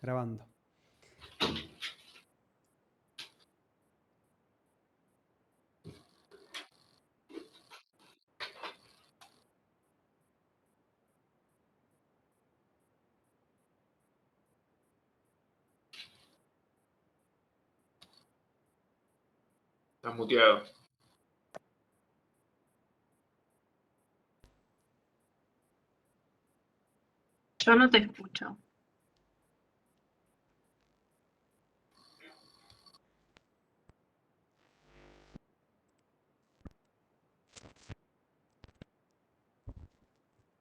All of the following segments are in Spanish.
Grabando. Estás muteado. Yo no te escucho.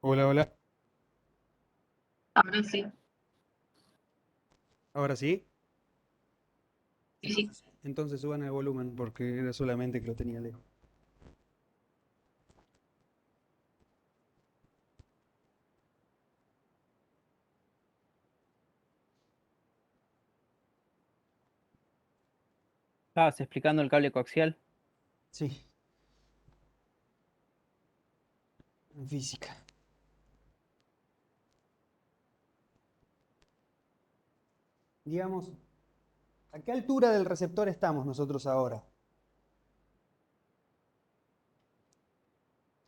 Hola, hola. Ahora sí. ¿Ahora sí? Sí. Entonces suban el volumen porque era solamente que lo tenía lejos. ¿Estabas explicando el cable coaxial? Sí. En física. Digamos, ¿a qué altura del receptor estamos nosotros ahora?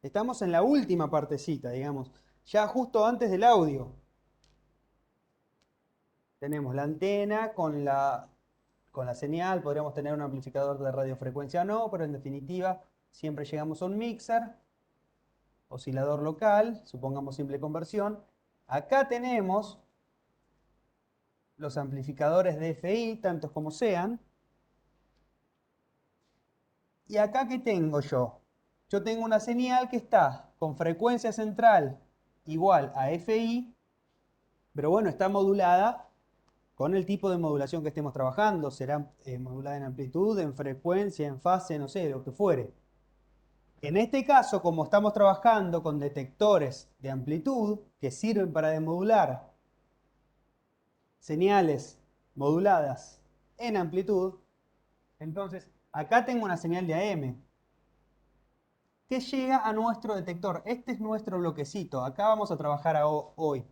Estamos en la última partecita, digamos, ya justo antes del audio. Tenemos la antena con la señal, podríamos tener un amplificador de radiofrecuencia o no, pero en definitiva siempre llegamos a un mixer, oscilador local, supongamos simple conversión. Acá tenemos los amplificadores de FI, tantos como sean. ¿Y acá qué tengo yo? Yo tengo una señal que está con frecuencia central igual a FI, pero bueno, está modulada con el tipo de modulación que estemos trabajando. Será modulada en amplitud, en frecuencia, en fase, no sé, lo que fuere. En este caso, como estamos trabajando con detectores de amplitud que sirven para demodular señales moduladas en amplitud, entonces acá tengo una señal de AM que llega a nuestro detector. Este es nuestro bloquecito. Acá vamos a trabajar hoy.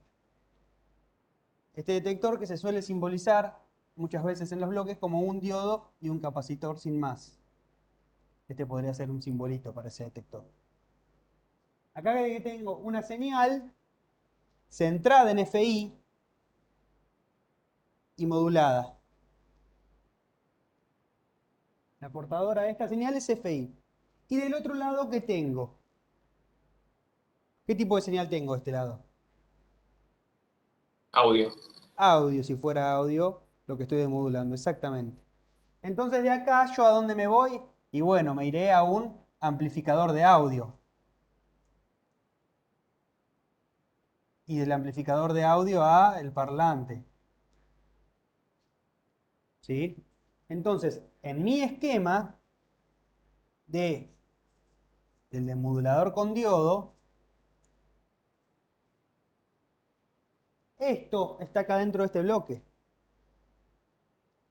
Este detector que se suele simbolizar muchas veces en los bloques como un diodo y un capacitor sin más. Este podría ser un simbolito para ese detector. Acá tengo una señal centrada en FI y modulada. La portadora de esta señal es FI. Y del otro lado, ¿qué tengo? ¿Qué tipo de señal tengo de este lado? Audio. Audio, si fuera audio, lo que estoy demodulando, exactamente. Entonces de acá, ¿yo a dónde me voy? Y bueno, me iré a un amplificador de audio. Y del amplificador de audio a el parlante. ¿Sí? Entonces, en mi esquema del demodulador con diodo, esto está acá dentro de este bloque.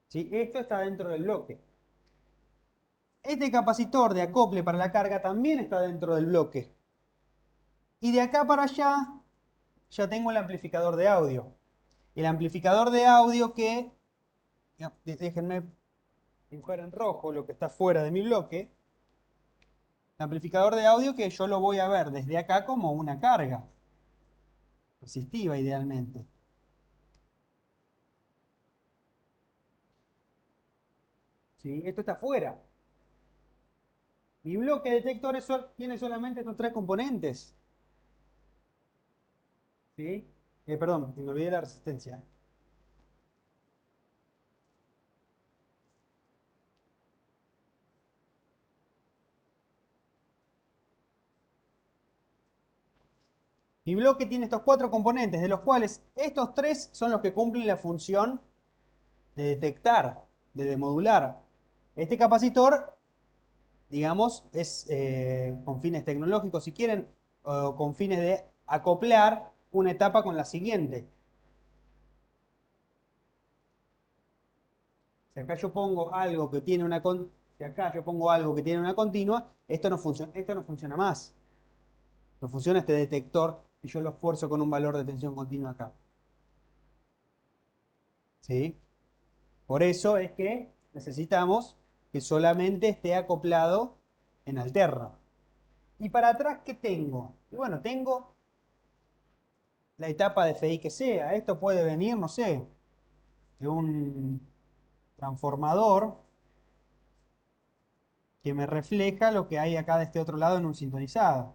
¿Sí? Esto está dentro del bloque. Este capacitor de acople para la carga también está dentro del bloque. Y de acá para allá ya tengo el amplificador de audio. El amplificador de audio que, déjenme dibujar en rojo lo que está fuera de mi bloque. El amplificador de audio que yo lo voy a ver desde acá como una carga resistiva idealmente. ¿Sí? Esto está fuera. Mi bloque de detectores tiene solamente estos tres componentes. ¿Sí? Perdón, me olvidé la resistencia. Mi bloque tiene estos cuatro componentes, de los cuales estos tres son los que cumplen la función de detectar, de demodular. Este capacitor, digamos, es con fines tecnológicos, si quieren, o con fines de acoplar una etapa con la siguiente. Si acá yo pongo algo que tiene una si acá yo pongo algo que tiene una continua, esto no funciona más. No funciona este detector y yo lo esfuerzo con un valor de tensión continua acá. ¿Sí? Por eso es que necesitamos que solamente esté acoplado en alterno. ¿Y para atrás qué tengo? Y bueno, tengo la etapa de FI que sea. Esto puede venir, no sé, de un transformador que me refleja lo que hay acá de este otro lado en un sintonizado,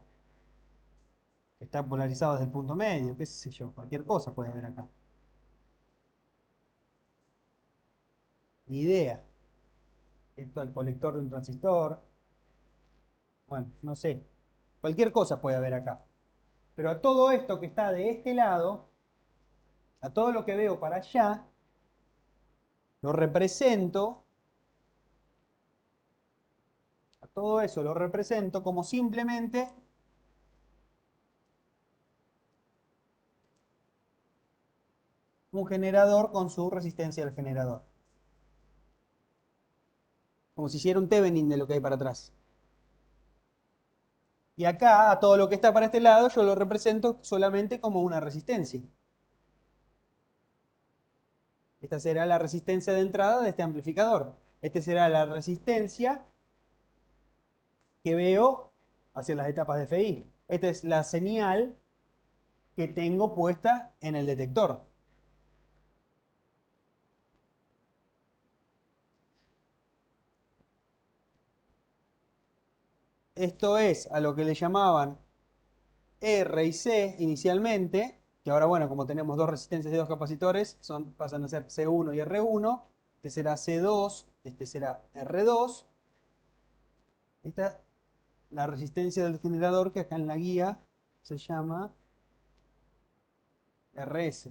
que está polarizado desde el punto medio, qué sé yo, cualquier cosa puede haber acá. Ni idea. Esto es el colector de un transistor. Bueno, no sé. Cualquier cosa puede haber acá. Pero a todo esto que está de este lado, a todo lo que veo para allá, lo represento, a todo eso lo represento como simplemente un generador con su resistencia al generador. Como si hiciera un Thevenin de lo que hay para atrás. Y acá, a todo lo que está para este lado, yo lo represento solamente como una resistencia. Esta será la resistencia de entrada de este amplificador. Esta será la resistencia que veo hacia las etapas de FI. Esta es la señal que tengo puesta en el detector. Esto es a lo que le llamaban R y C inicialmente, que ahora, bueno, como tenemos dos resistencias de dos capacitores, pasan a ser C1 y R1. Este será C2, este será R2. Esta es la resistencia del generador, que acá en la guía se llama RS.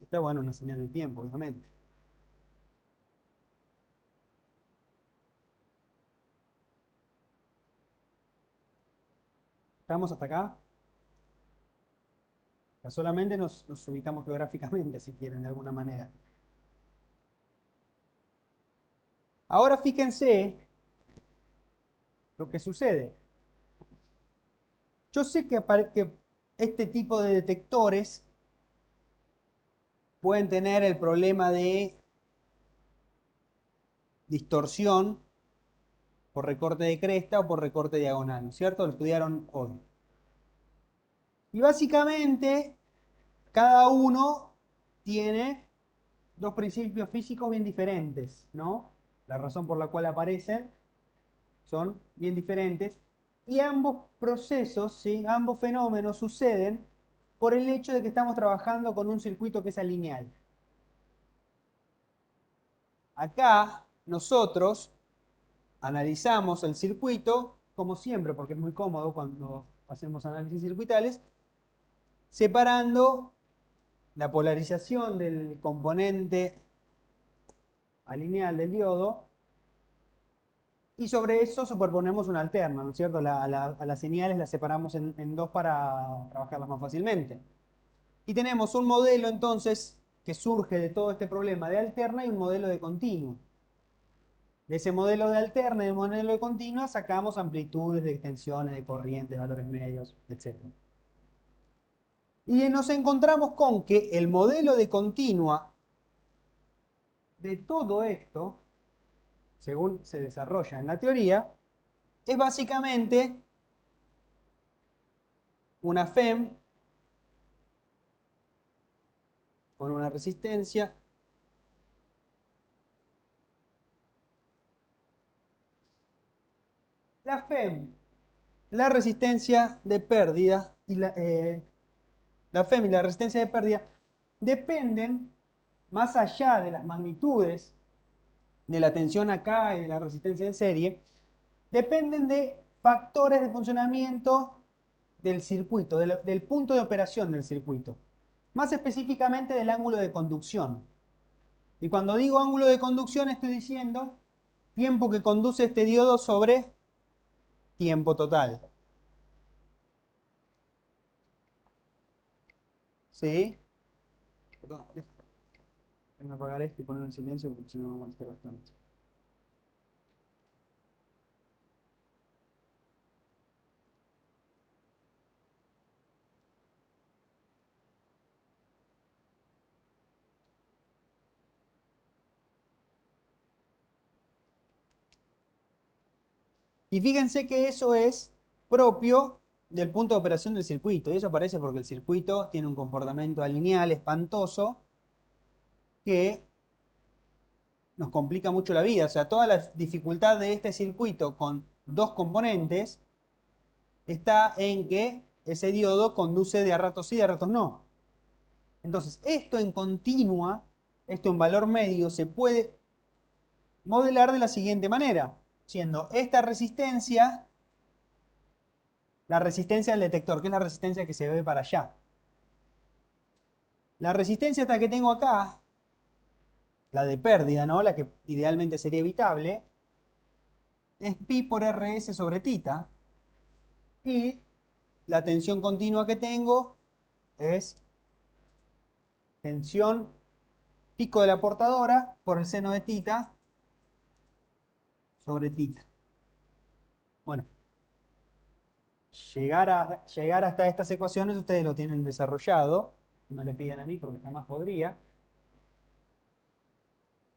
Está bueno, una señal de tiempo, obviamente. ¿Estamos hasta acá? Ya solamente nos ubicamos geográficamente, si quieren, de alguna manera. Ahora fíjense lo que sucede. Yo sé que este tipo de detectores pueden tener el problema de distorsión por recorte de cresta o por recorte diagonal, ¿no es cierto? Lo estudiaron hoy. Y básicamente, cada uno tiene dos principios físicos bien diferentes, ¿no? La razón por la cual aparecen son bien diferentes. Y ambos procesos, ¿sí? Ambos fenómenos suceden por el hecho de que estamos trabajando con un circuito que es alineal. Acá nosotros analizamos el circuito, como siempre, porque es muy cómodo cuando hacemos análisis circuitales, separando la polarización del componente alineal del diodo y sobre eso superponemos una alterna, ¿no es cierto? A las señales las separamos en dos para trabajarlas más fácilmente. Y tenemos un modelo entonces que surge de todo este problema de alterna y un modelo de continuo. De ese modelo de alterna y del modelo de continua sacamos amplitudes de extensiones, de corrientes, valores medios, etc. Y nos encontramos con que el modelo de continua de todo esto, según se desarrolla en la teoría, es básicamente una FEM con una resistencia la FEM, la resistencia de pérdida y la FEM y la resistencia de pérdida dependen, más allá de las magnitudes de la tensión acá y de la resistencia en serie, dependen de factores de funcionamiento del circuito, del punto de operación del circuito. Más específicamente del ángulo de conducción. Y cuando digo ángulo de conducción estoy diciendo tiempo que conduce este diodo sobre tiempo total. ¿Sí? Perdón, déjame apagar esto y ponerlo en silencio porque si no me molesta bastante. Y fíjense que eso es propio del punto de operación del circuito. Y eso aparece porque el circuito tiene un comportamiento lineal espantoso que nos complica mucho la vida. O sea, toda la dificultad de este circuito con dos componentes está en que ese diodo conduce de a ratos sí, de a ratos no. Entonces, esto en continua, esto en valor medio, se puede modelar de la siguiente manera, siendo esta resistencia la resistencia del detector, que es la resistencia que se ve para allá. La resistencia esta que tengo acá, la de pérdida, ¿no? La que idealmente sería evitable, es pi por rs sobre tita. Y la tensión continua que tengo es tensión pico de la portadora por el seno de tita sobre tita. Bueno, llegar hasta estas ecuaciones ustedes lo tienen desarrollado. No le pidan a mí porque jamás podría.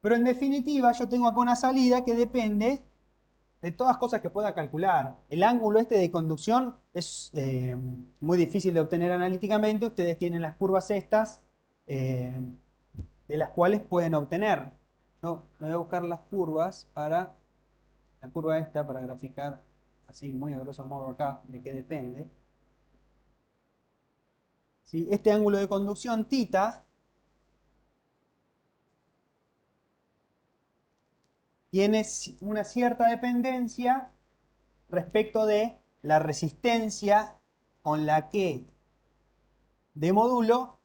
Pero en definitiva yo tengo acá una salida que depende de todas cosas que pueda calcular. El ángulo este de conducción es muy difícil de obtener analíticamente. Ustedes tienen las curvas estas eh, de las cuales pueden obtener. Yo me voy a buscar las curvas para la curva esta para graficar así muy a grosso modo acá de qué depende. ¿Sí? Este ángulo de conducción θ tiene una cierta dependencia respecto de la resistencia con la que de módulo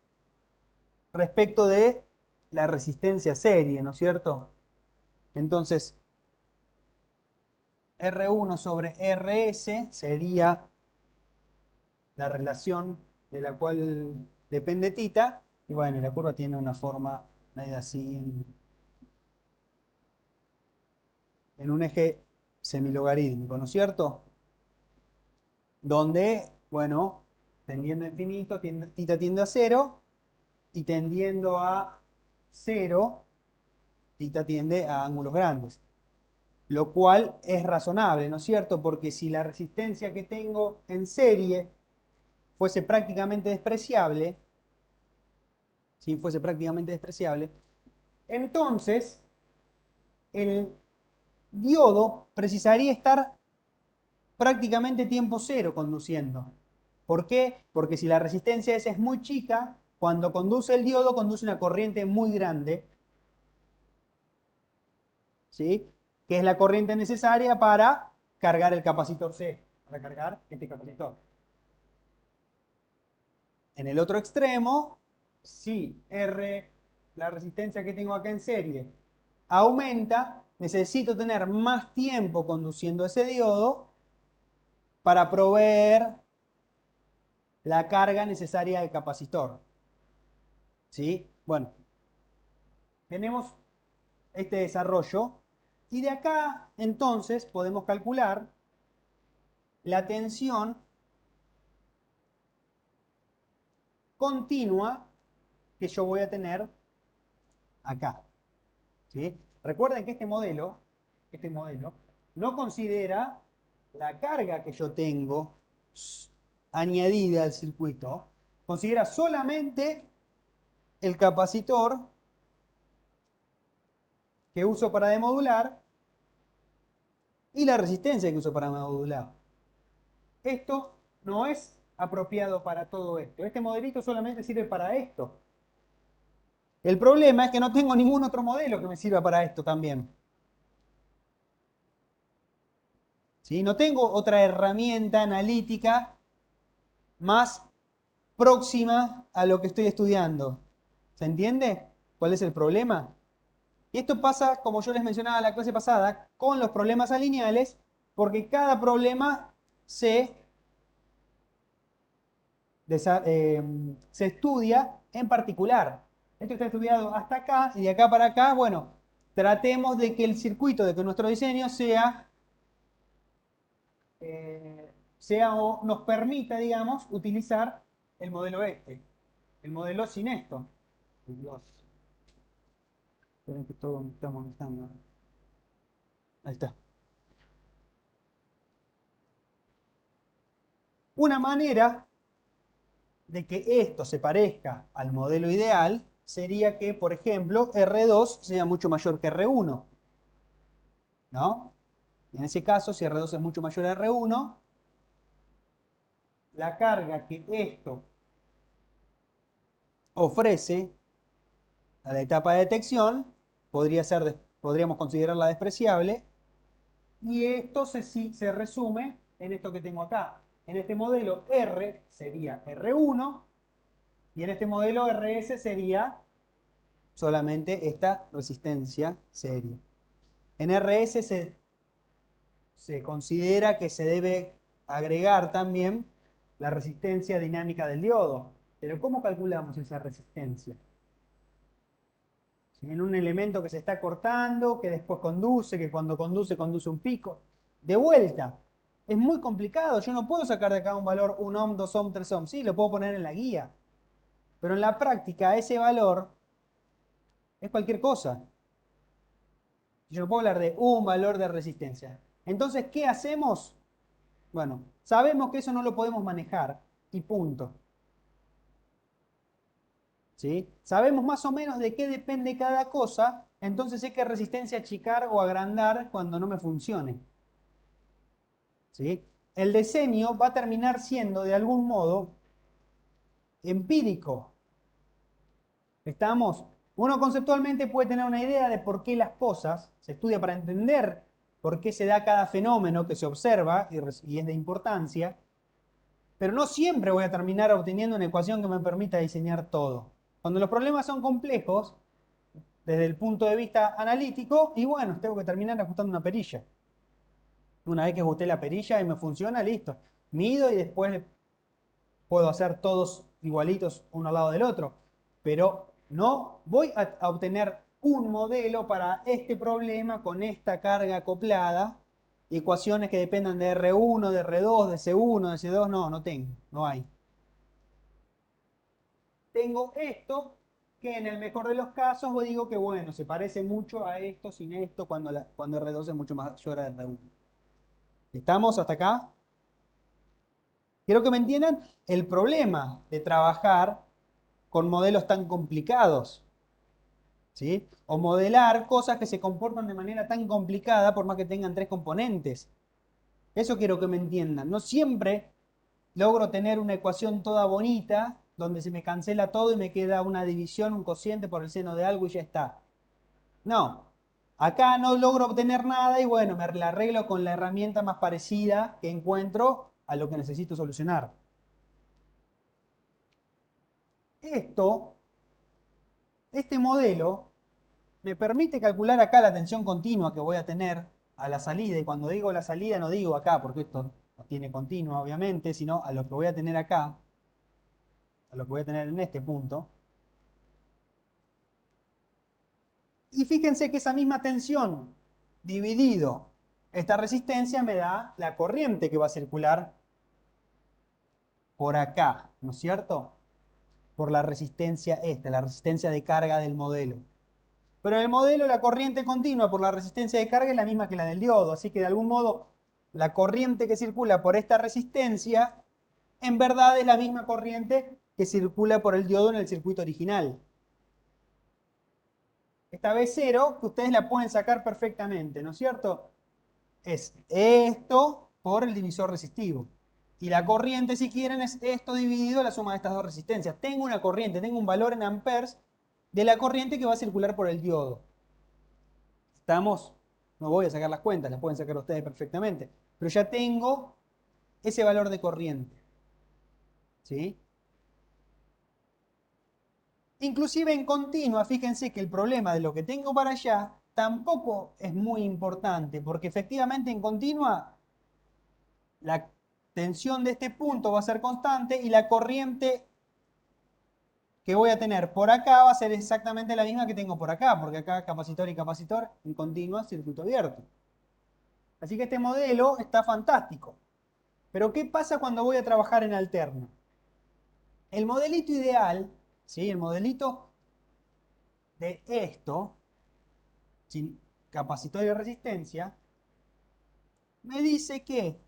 respecto de la resistencia serie, ¿no es cierto? Entonces, R1 sobre RS sería la relación de la cual depende tita, y bueno, la curva tiene una forma medio así en un eje semilogarítmico, ¿no es cierto? Donde, bueno, tendiendo a infinito, tita tiende a cero, y tendiendo a cero, tita tiende a ángulos grandes. Lo cual es razonable, ¿no es cierto? Porque si la resistencia que tengo en serie fuese prácticamente despreciable, si fuese prácticamente despreciable, entonces el diodo precisaría estar prácticamente tiempo cero conduciendo. ¿Por qué? Porque si la resistencia esa es muy chica, cuando conduce el diodo conduce una corriente muy grande, ¿sí? Que es la corriente necesaria para cargar el capacitor C, para cargar este capacitor. En el otro extremo, si R, la resistencia que tengo acá en serie, aumenta, necesito tener más tiempo conduciendo ese diodo para proveer la carga necesaria del capacitor. ¿Sí? Bueno, tenemos este desarrollo y de acá entonces podemos calcular la tensión continua que yo voy a tener acá. ¿Sí? Recuerden que este modelo no considera la carga que yo tengo añadida al circuito, considera solamente el capacitor que uso para demodular y la resistencia que uso para demodular. Esto no es apropiado para todo esto. Este modelito solamente sirve para esto. El problema es que no tengo ningún otro modelo que me sirva para esto también. ¿Sí? No tengo otra herramienta analítica más próxima a lo que estoy estudiando. ¿Se entiende cuál es el problema? Y esto pasa, como yo les mencionaba en la clase pasada, con los problemas alineales, porque cada problema se estudia en particular. Esto está estudiado hasta acá y de acá para acá, bueno, tratemos de que el circuito, de que nuestro diseño sea o nos permita, digamos, utilizar el modelo este. El modelo sin esto. Dios. Esperen que todo me está molestando. Ahí está. Una manera de que esto se parezca al modelo ideal sería que, por ejemplo, R2 sea mucho mayor que R1, ¿no? En ese caso, si R2 es mucho mayor a R1, la carga que esto ofrece a la etapa de detección podríamos considerarla despreciable, y esto se resume en esto que tengo acá. En este modelo R sería R1 y en este modelo RS sería solamente esta resistencia seria. En RS se considera que se debe agregar también la resistencia dinámica del diodo. Pero ¿cómo calculamos esa resistencia? En un elemento que se está cortando, que después conduce, que cuando conduce un pico. De vuelta, es muy complicado. Yo no puedo sacar de acá un valor 1 ohm, 2 ohm, 3 ohm. Sí, lo puedo poner en la guía. Pero en la práctica ese valor es cualquier cosa. Yo no puedo hablar de un valor de resistencia. Entonces, ¿qué hacemos? Bueno, sabemos que eso no lo podemos manejar y punto. ¿Sí? Sabemos más o menos de qué depende cada cosa, entonces sé qué resistencia achicar o agrandar cuando no me funcione. ¿Sí? El diseño va a terminar siendo de algún modo empírico. ¿Estamos? Uno conceptualmente puede tener una idea de por qué las cosas, se estudia para entender por qué se da cada fenómeno que se observa y es de importancia, pero no siempre voy a terminar obteniendo una ecuación que me permita diseñar todo. Cuando los problemas son complejos, desde el punto de vista analítico, y bueno, tengo que terminar ajustando una perilla. Una vez que ajusté la perilla y me funciona, listo. Mido y después puedo hacer todos igualitos uno al lado del otro. Pero no voy a obtener un modelo para este problema con esta carga acoplada. Ecuaciones que dependan de R1, de R2, de C1, de C2, no tengo, no hay. Tengo esto que en el mejor de los casos digo que bueno, se parece mucho a esto sin esto cuando R2 es mucho mayor a R1. ¿Estamos hasta acá? Quiero que me entiendan el problema de trabajar con modelos tan complicados, ¿sí? O modelar cosas que se comportan de manera tan complicada por más que tengan tres componentes. Eso quiero que me entiendan. No siempre logro tener una ecuación toda bonita donde se me cancela todo y me queda una división, un cociente por el seno de algo y ya está. No, acá no logro obtener nada y bueno, me la arreglo con la herramienta más parecida que encuentro a lo que necesito solucionar. Este modelo me permite calcular acá la tensión continua que voy a tener a la salida. Y cuando digo la salida no digo acá, porque esto no tiene continua obviamente, sino a lo que voy a tener acá, a lo que voy a tener en este punto. Y fíjense que esa misma tensión dividido esta resistencia me da la corriente que va a circular por acá, ¿no es cierto? Por la resistencia la resistencia de carga del modelo. Pero en el modelo la corriente continua por la resistencia de carga es la misma que la del diodo, así que de algún modo la corriente que circula por esta resistencia en verdad es la misma corriente que circula por el diodo en el circuito original. Esta B0 que ustedes la pueden sacar perfectamente, ¿no es cierto? Es esto por el divisor resistivo. Y la corriente, si quieren, es esto dividido la suma de estas dos resistencias. Tengo una corriente, tengo un valor en amperes de la corriente que va a circular por el diodo. ¿Estamos? No voy a sacar las cuentas, las pueden sacar ustedes perfectamente. Pero ya tengo ese valor de corriente. ¿Sí? Inclusive en continua, fíjense que el problema de lo que tengo para allá tampoco es muy importante, porque efectivamente en continua la tensión de este punto va a ser constante y la corriente que voy a tener por acá va a ser exactamente la misma que tengo por acá, porque acá capacitor y capacitor en continua, circuito abierto. Así que este modelo está fantástico. Pero ¿qué pasa cuando voy a trabajar en alterno? El modelito ideal, ¿sí? El modelito de esto, sin capacitor y resistencia, me dice que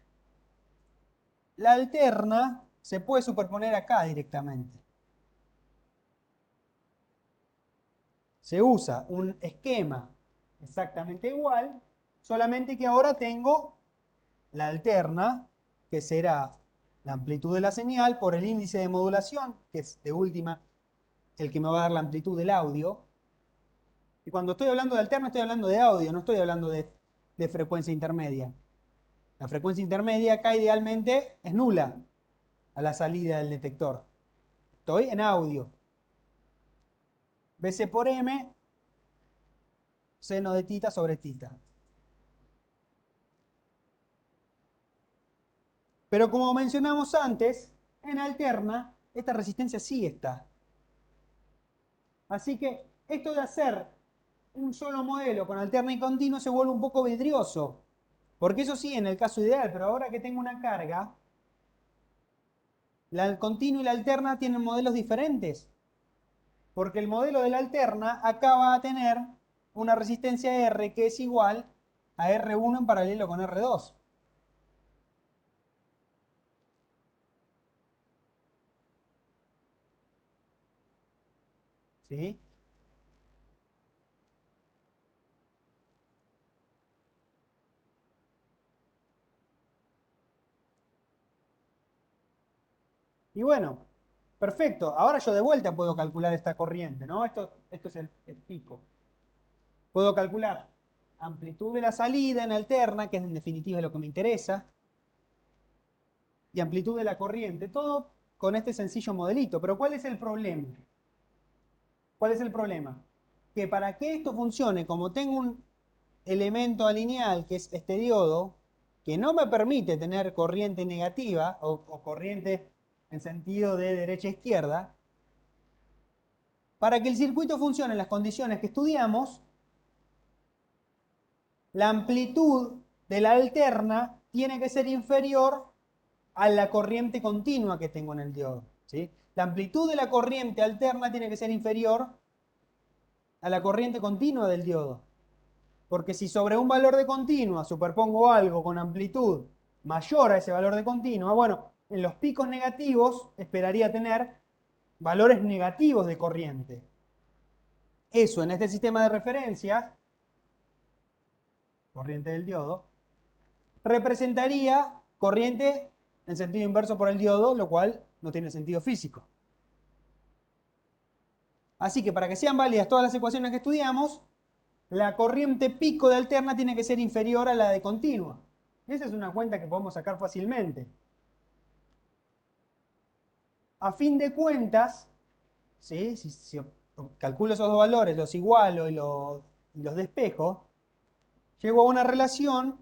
la alterna se puede superponer acá directamente. Se usa un esquema exactamente igual, solamente que ahora tengo la alterna, que será la amplitud de la señal por el índice de modulación, que es de última el que me va a dar la amplitud del audio. Y cuando estoy hablando de alterna, estoy hablando de audio, no estoy hablando de frecuencia intermedia. La frecuencia intermedia acá idealmente es nula a la salida del detector. Estoy en audio. BC por M, seno de tita sobre tita. Pero como mencionamos antes, en alterna, esta resistencia sí está. Así que esto de hacer un solo modelo con alterna y continuo se vuelve un poco vidrioso. Porque eso sí, en el caso ideal, pero ahora que tengo una carga, el continuo y la alterna tienen modelos diferentes. Porque el modelo de la alterna acá va a tener una resistencia R que es igual a R1 en paralelo con R2. ¿Sí? Y bueno, perfecto. Ahora yo de vuelta puedo calcular esta corriente, ¿no? Esto es el pico. Puedo calcular amplitud de la salida en alterna, que es en definitiva lo que me interesa, y amplitud de la corriente. Todo con este sencillo modelito. Pero ¿cuál es el problema? ¿Cuál es el problema? Que para que esto funcione, como tengo un elemento alineal, que es este diodo, que no me permite tener corriente negativa o corriente en sentido de derecha a izquierda, para que el circuito funcione en las condiciones que estudiamos, la amplitud de la alterna tiene que ser inferior a la corriente continua que tengo en el diodo, ¿sí? La amplitud de la corriente alterna tiene que ser inferior a la corriente continua del diodo. Porque si sobre un valor de continua superpongo algo con amplitud mayor a ese valor de continua, bueno, en los picos negativos esperaría tener valores negativos de corriente. Eso en este sistema de referencia, corriente del diodo, representaría corriente en sentido inverso por el diodo, lo cual no tiene sentido físico. Así que para que sean válidas todas las ecuaciones que estudiamos, la corriente pico de alterna tiene que ser inferior a la de continua. Esa es una cuenta que podemos sacar fácilmente. A fin de cuentas, ¿sí? Si calculo esos dos valores, los igualo y los despejo, llego a una relación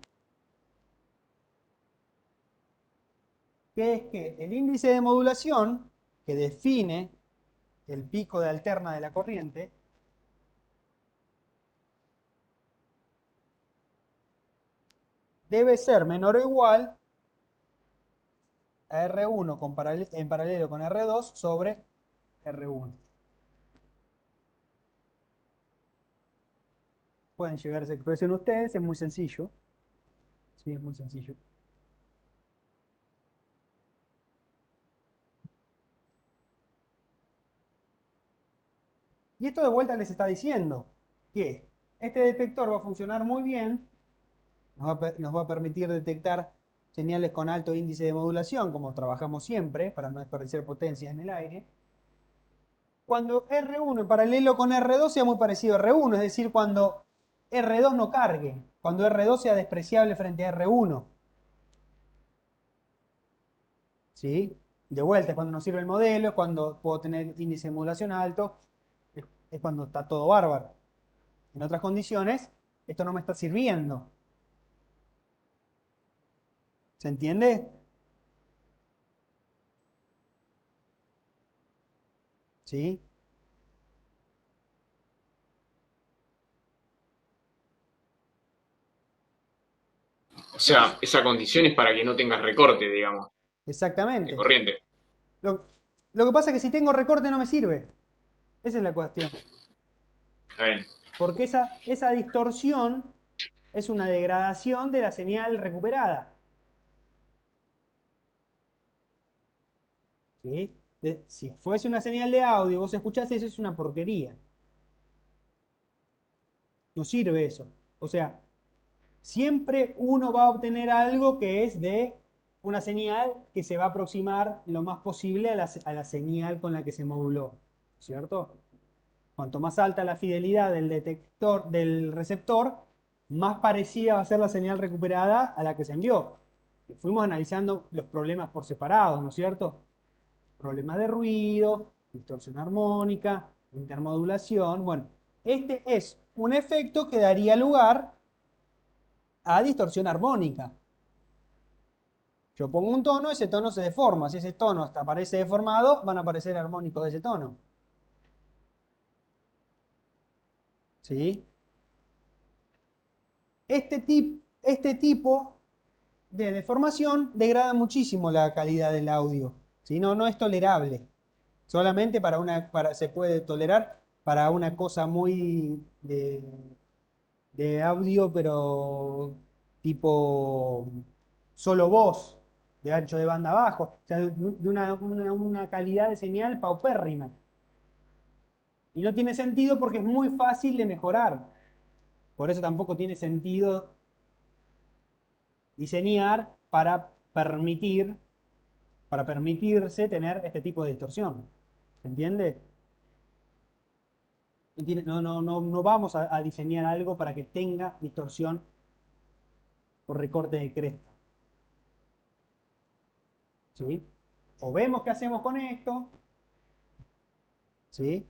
que es que el índice de modulación, que define el pico de alterna de la corriente, debe ser menor o igual a R1 en paralelo con R2 sobre R1. Pueden llegar a esa expresión ustedes, es muy sencillo. Sí, es muy sencillo. Y esto de vuelta les está diciendo que este detector va a funcionar muy bien, nos va a permitir detectar señales con alto índice de modulación, como trabajamos siempre, para no desperdiciar potencia en el aire. Cuando R1 en paralelo con R2 sea muy parecido a R1, es decir, cuando R2 no cargue, cuando R2 sea despreciable frente a R1. ¿Sí? De vuelta, es cuando nos sirve el modelo, es cuando puedo tener índice de modulación alto, es cuando está todo bárbaro. En otras condiciones, esto no me está sirviendo. ¿Se entiende? ¿Sí? O sea, esa condición es para que no tengas recorte, digamos, de Exactamente. corriente. Lo, lo que pasa es que si tengo recorte no me sirve. Esa es la cuestión. Está bien. Porque esa distorsión es una degradación de la señal recuperada. ¿Sí? Si fuese una señal de audio, vos escuchás eso, es una porquería. No sirve eso. O sea, siempre uno va a obtener algo que es de una señal que se va a aproximar lo más posible a la señal con la que se moduló, ¿cierto? Cuanto más alta la fidelidad del detector, del receptor, más parecida va a ser la señal recuperada a la que se envió. Fuimos analizando los problemas por separado, ¿no es cierto? Problemas de ruido, distorsión armónica, intermodulación. Bueno, este es un efecto que daría lugar a distorsión armónica. Yo pongo un tono, ese tono se deforma. Si ese tono hasta aparece deformado, van a aparecer armónicos de ese tono. ¿Sí? Este tipo de deformación degrada muchísimo la calidad del audio. ¿Sí? No, no es tolerable. Solamente se puede tolerar para una cosa muy de audio, pero tipo solo voz, de ancho de banda bajo, o sea, de una calidad de señal paupérrima. Y no tiene sentido porque es muy fácil de mejorar. Por eso tampoco tiene sentido diseñar para permitirse tener este tipo de distorsión. ¿Se entiende? No vamos a diseñar algo para que tenga distorsión por recorte de cresta. ¿Sí? O vemos qué hacemos con esto, ¿sí?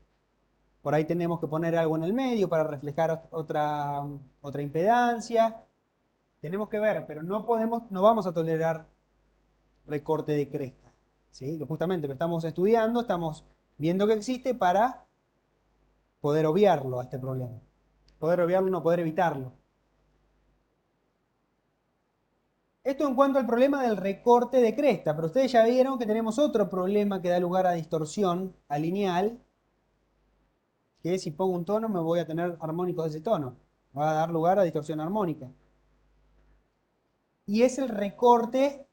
Por ahí tenemos que poner algo en el medio para reflejar otra impedancia. Tenemos que ver, pero no vamos a tolerar recorte de cresta. ¿Sí? Justamente lo estamos estudiando, estamos viendo que existe para poder obviarlo a este problema. Poder obviarlo, no poder evitarlo. Esto en cuanto al problema del recorte de cresta, pero ustedes ya vieron que tenemos otro problema que da lugar a distorsión a lineal, que si pongo un tono me voy a tener armónicos de ese tono. Va a dar lugar a distorsión armónica. Y es el recorte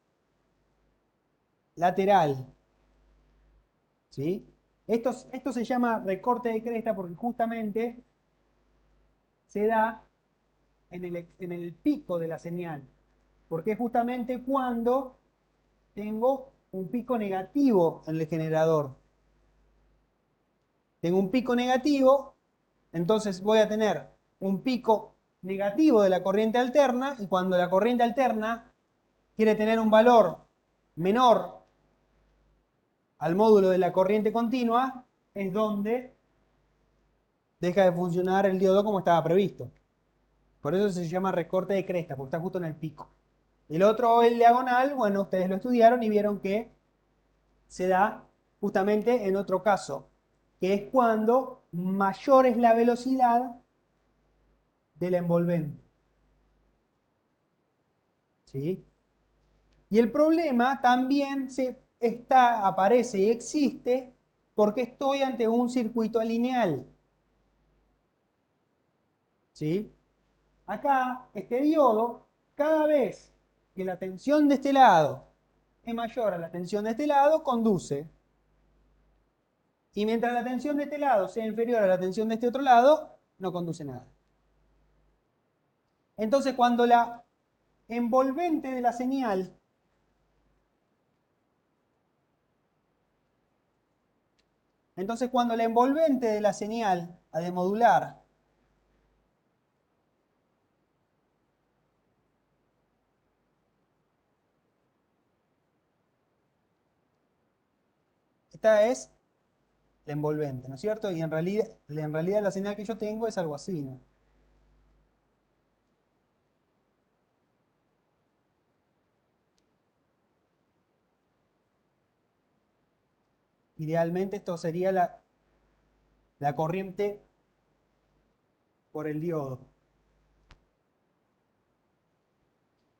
lateral. ¿Sí? Esto se llama recorte de cresta porque justamente se da en el pico de la señal. Porque es justamente cuando tengo un pico negativo en el generador. Tengo un pico negativo, entonces voy a tener un pico negativo de la corriente alterna, y cuando la corriente alterna quiere tener un valor menor al módulo de la corriente continua, es donde deja de funcionar el diodo como estaba previsto. Por eso se llama recorte de cresta, porque está justo en el pico. El otro, el diagonal, bueno, ustedes lo estudiaron y vieron que se da justamente en otro caso, que es cuando mayor es la velocidad del envolvente. ¿Sí? Y el problema también aparece y existe porque estoy ante un circuito lineal. ¿Sí? Acá, este diodo, cada vez que la tensión de este lado es mayor a la tensión de este lado, conduce. Y mientras la tensión de este lado sea inferior a la tensión de este otro lado, no conduce nada. Entonces, cuando la envolvente de la señal ha de modular esta es la envolvente, ¿no es cierto? Y en realidad la señal que yo tengo es algo así, ¿no? Idealmente esto sería la corriente por el diodo.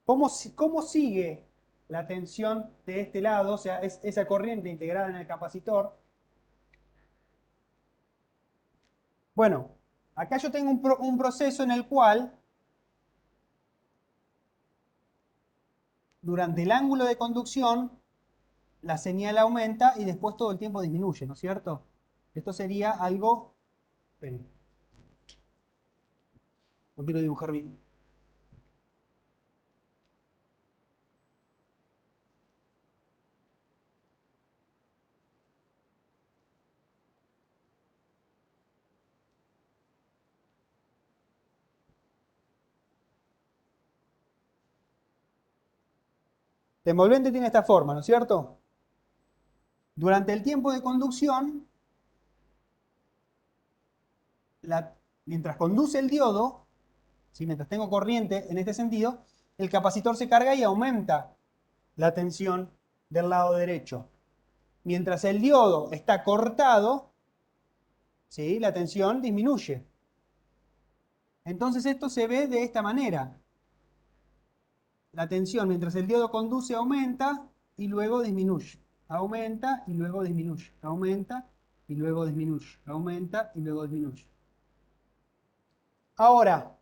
¿Cómo sigue la tensión de este lado? O sea, es esa corriente integrada en el capacitor. Bueno, acá yo tengo un proceso en el cual, durante el ángulo de conducción, la señal aumenta y después todo el tiempo disminuye, ¿no es cierto? Esto sería algo... Esperen. No quiero dibujar bien. El envolvente tiene esta forma, ¿no es cierto? Durante el tiempo de conducción, mientras conduce el diodo, ¿sí? Mientras tengo corriente en este sentido, el capacitor se carga y aumenta la tensión del lado derecho. Mientras el diodo está cortado, ¿sí? La tensión disminuye. Entonces esto se ve de esta manera. La tensión mientras el diodo conduce aumenta y luego disminuye. Aumenta y luego disminuye. Aumenta y luego disminuye. Aumenta y luego disminuye. Ahora,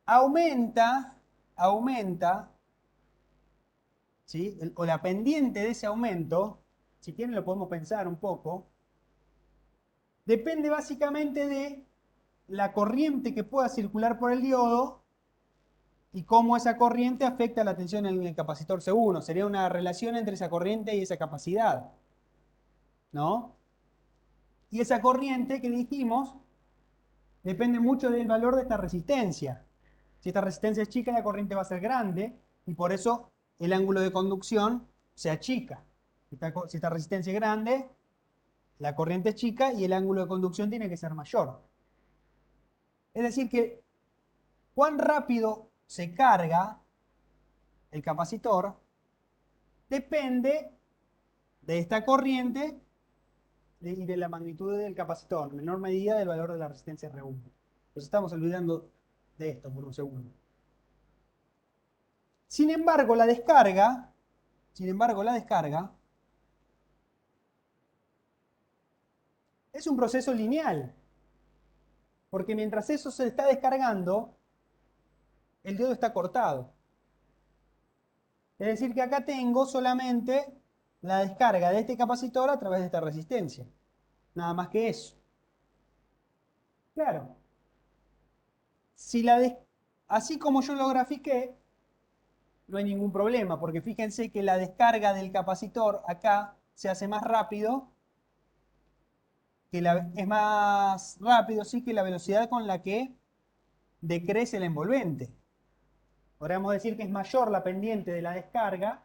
aumenta, ¿sí? O la pendiente de ese aumento, si quieren lo podemos pensar un poco, depende básicamente de la corriente que pueda circular por el diodo y cómo esa corriente afecta la tensión en el capacitor C1. Sería una relación entre esa corriente y esa capacidad, ¿no? Y esa corriente que dijimos depende mucho del valor de esta resistencia. Si esta resistencia es chica, la corriente va a ser grande y por eso el ángulo de conducción se achica. Si esta resistencia es grande, la corriente es chica y el ángulo de conducción tiene que ser mayor. Es decir que cuán rápido se carga el capacitor depende de esta corriente y de la magnitud del capacitor, en menor medida del valor de la resistencia R1. Nos estamos olvidando de esto por un segundo. Sin embargo, la descarga es un proceso lineal, porque mientras eso se está descargando, el diodo está cortado. Es decir, que acá tengo solamente la descarga de este capacitor a través de esta resistencia. Nada más que eso. Claro. Así como yo lo grafiqué, no hay ningún problema, porque fíjense que la descarga del capacitor acá se hace más rápido, es más rápido, sí, que la velocidad con la que decrece el envolvente. Podríamos decir que es mayor la pendiente de la descarga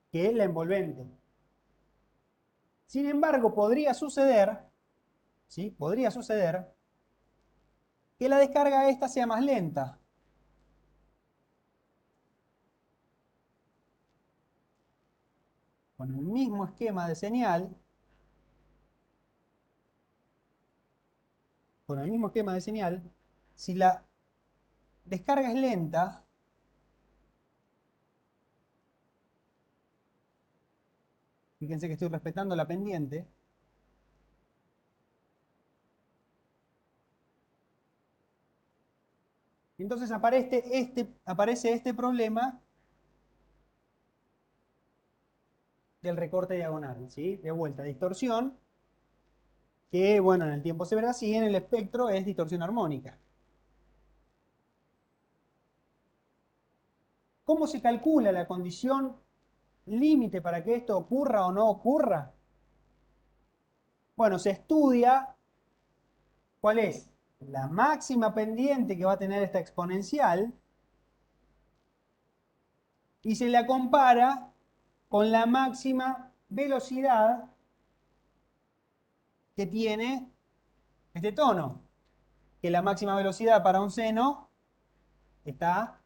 que la envolvente. Sin embargo, podría suceder, ¿sí? Podría suceder que la descarga esta sea más lenta. Con el mismo esquema de señal, si la descarga es lenta, fíjense que estoy respetando la pendiente, entonces aparece este problema del recorte diagonal, ¿sí? De vuelta, distorsión, que bueno, en el tiempo se verá así, en el espectro es distorsión armónica. ¿Cómo se calcula la condición límite para que esto ocurra o no ocurra? Bueno, se estudia cuál es la máxima pendiente que va a tener esta exponencial y se la compara con la máxima velocidad que tiene este tono, que la máxima velocidad para un seno está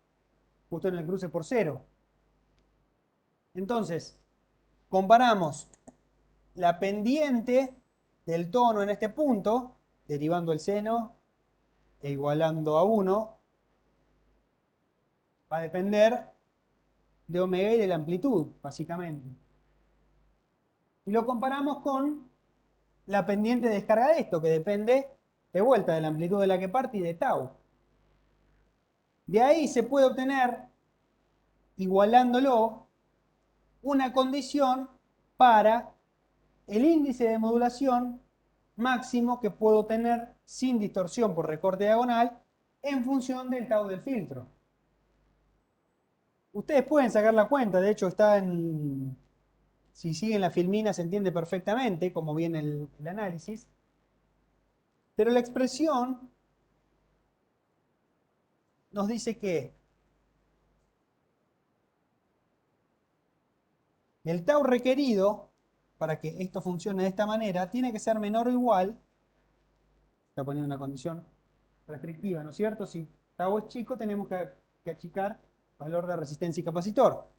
justo en el cruce por cero. Entonces, comparamos la pendiente del tono en este punto, derivando el seno e igualando a 1, va a depender de omega y de la amplitud, básicamente. Y lo comparamos con la pendiente de descarga de esto, que depende de vuelta de la amplitud de la que parte y de tau. De ahí se puede obtener, igualándolo, una condición para el índice de modulación máximo que puedo tener sin distorsión por recorte diagonal en función del tau del filtro. Ustedes pueden sacar la cuenta, de hecho está en... Si siguen la filmina se entiende perfectamente cómo viene el análisis. Pero la expresión nos dice que el tau requerido para que esto funcione de esta manera tiene que ser menor o igual, está poniendo una condición restrictiva, ¿no es cierto? Si tau es chico tenemos que achicar valor de resistencia y capacitor.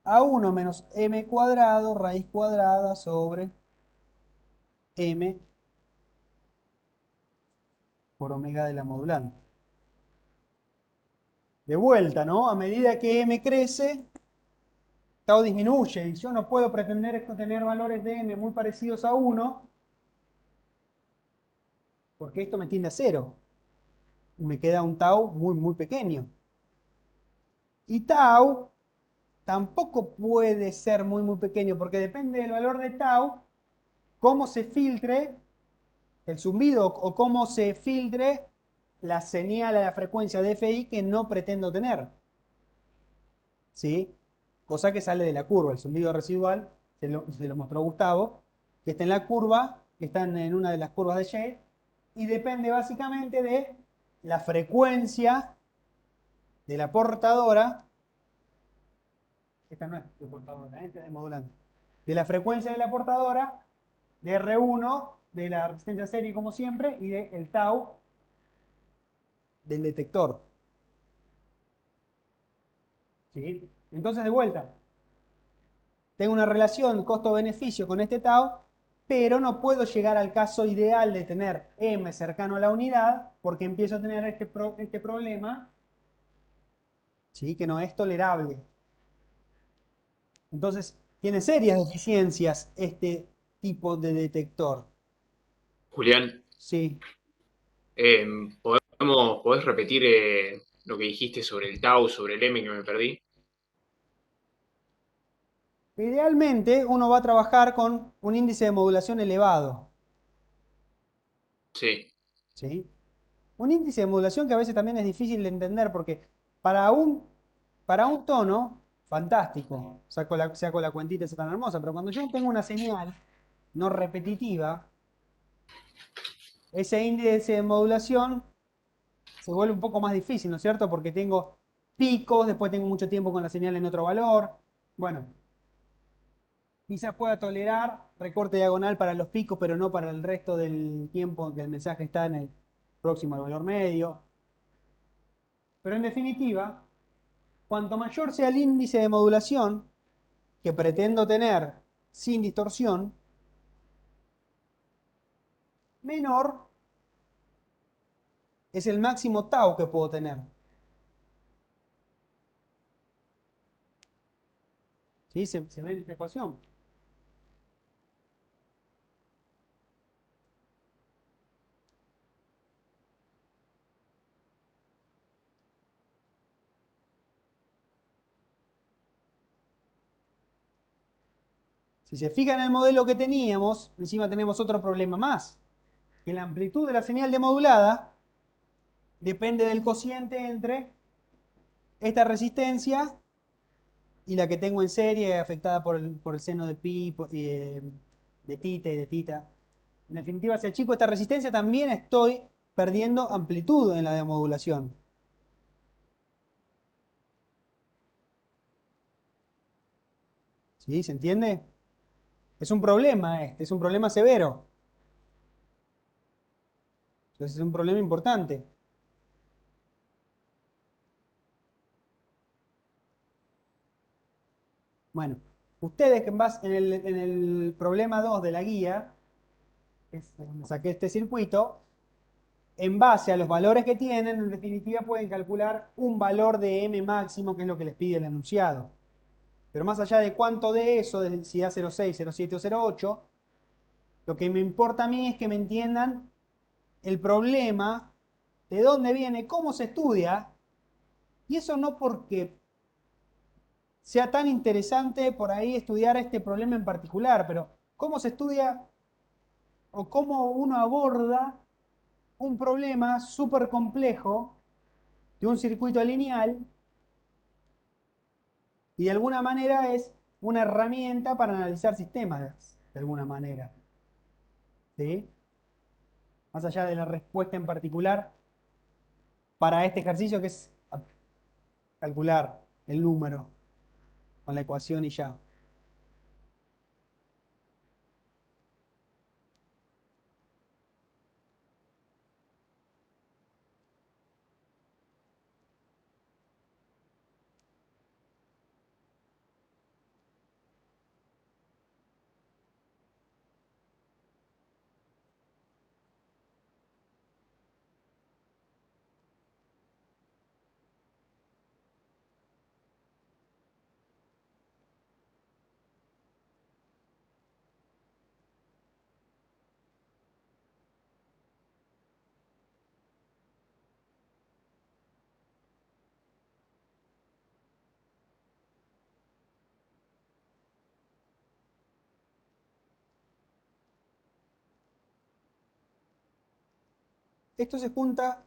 A1 menos m cuadrado raíz cuadrada sobre m por omega de la modulante. De vuelta, ¿no? A medida que m crece, tau disminuye y yo no puedo pretender tener valores de m muy parecidos a 1 porque esto me tiende a 0 y me queda un tau muy muy pequeño. Y tau tampoco puede ser muy muy pequeño porque depende del valor de tau, cómo se filtre el zumbido o cómo se filtre la señal a la frecuencia de FI que no pretendo tener. ¿Sí? Cosa que sale de la curva. El zumbido residual, se lo mostró Gustavo, que está en la curva, que está en una de las curvas de Shade, y depende básicamente de la frecuencia de la portadora. Esta no es de portadora, esta es de modulante. De la frecuencia de la portadora, de R1, de la resistencia serie como siempre, y del tau del detector. ¿Sí? Entonces, de vuelta, tengo una relación costo-beneficio con este tau, pero no puedo llegar al caso ideal de tener m cercano a la unidad, porque empiezo a tener este problema, ¿sí? Que no es tolerable. Entonces, tiene serias deficiencias este tipo de detector. Julián, Sí. ¿podés repetir lo que dijiste sobre el tau, sobre el m que me perdí? Idealmente, uno va a trabajar con un índice de modulación elevado. Sí. ¿Sí? Un índice de modulación que a veces también es difícil de entender porque para un tono, fantástico, saco la cuentita esa tan hermosa, pero cuando yo tengo una señal no repetitiva, ese índice de modulación se vuelve un poco más difícil, ¿no es cierto? Porque tengo picos, después tengo mucho tiempo con la señal en otro valor. Bueno, quizás pueda tolerar recorte diagonal para los picos, pero no para el resto del tiempo que el mensaje está en el próximo al valor medio. Pero en definitiva, cuanto mayor sea el índice de modulación que pretendo tener sin distorsión, menor es el máximo tau que puedo tener. ¿Sí? ¿Se ve en esta ecuación? Si se fijan en el modelo que teníamos, encima tenemos otro problema más, que la amplitud de la señal demodulada depende del cociente entre esta resistencia y la que tengo en serie afectada por el seno de pi, de tita y de tita. En definitiva, si achico esta resistencia, también estoy perdiendo amplitud en la demodulación. ¿Sí? ¿Se entiende? Es un problema es un problema severo. Entonces es un problema importante. Bueno, ustedes en el problema 2 de la guía, que es donde saqué este circuito, en base a los valores que tienen, en definitiva pueden calcular un valor de m máximo, que es lo que les pide el enunciado. Pero más allá de cuánto de eso, de si da 0,6, 0,7 o 0,8, lo que me importa a mí es que me entiendan el problema, de dónde viene, cómo se estudia, y eso no porque sea tan interesante por ahí estudiar este problema en particular, pero ¿cómo se estudia o cómo uno aborda un problema súper complejo de un circuito lineal y de alguna manera es una herramienta para analizar sistemas, de alguna manera? ¿Sí? Más allá de la respuesta en particular para este ejercicio que es calcular el número con la ecuación y ya. Esto se junta,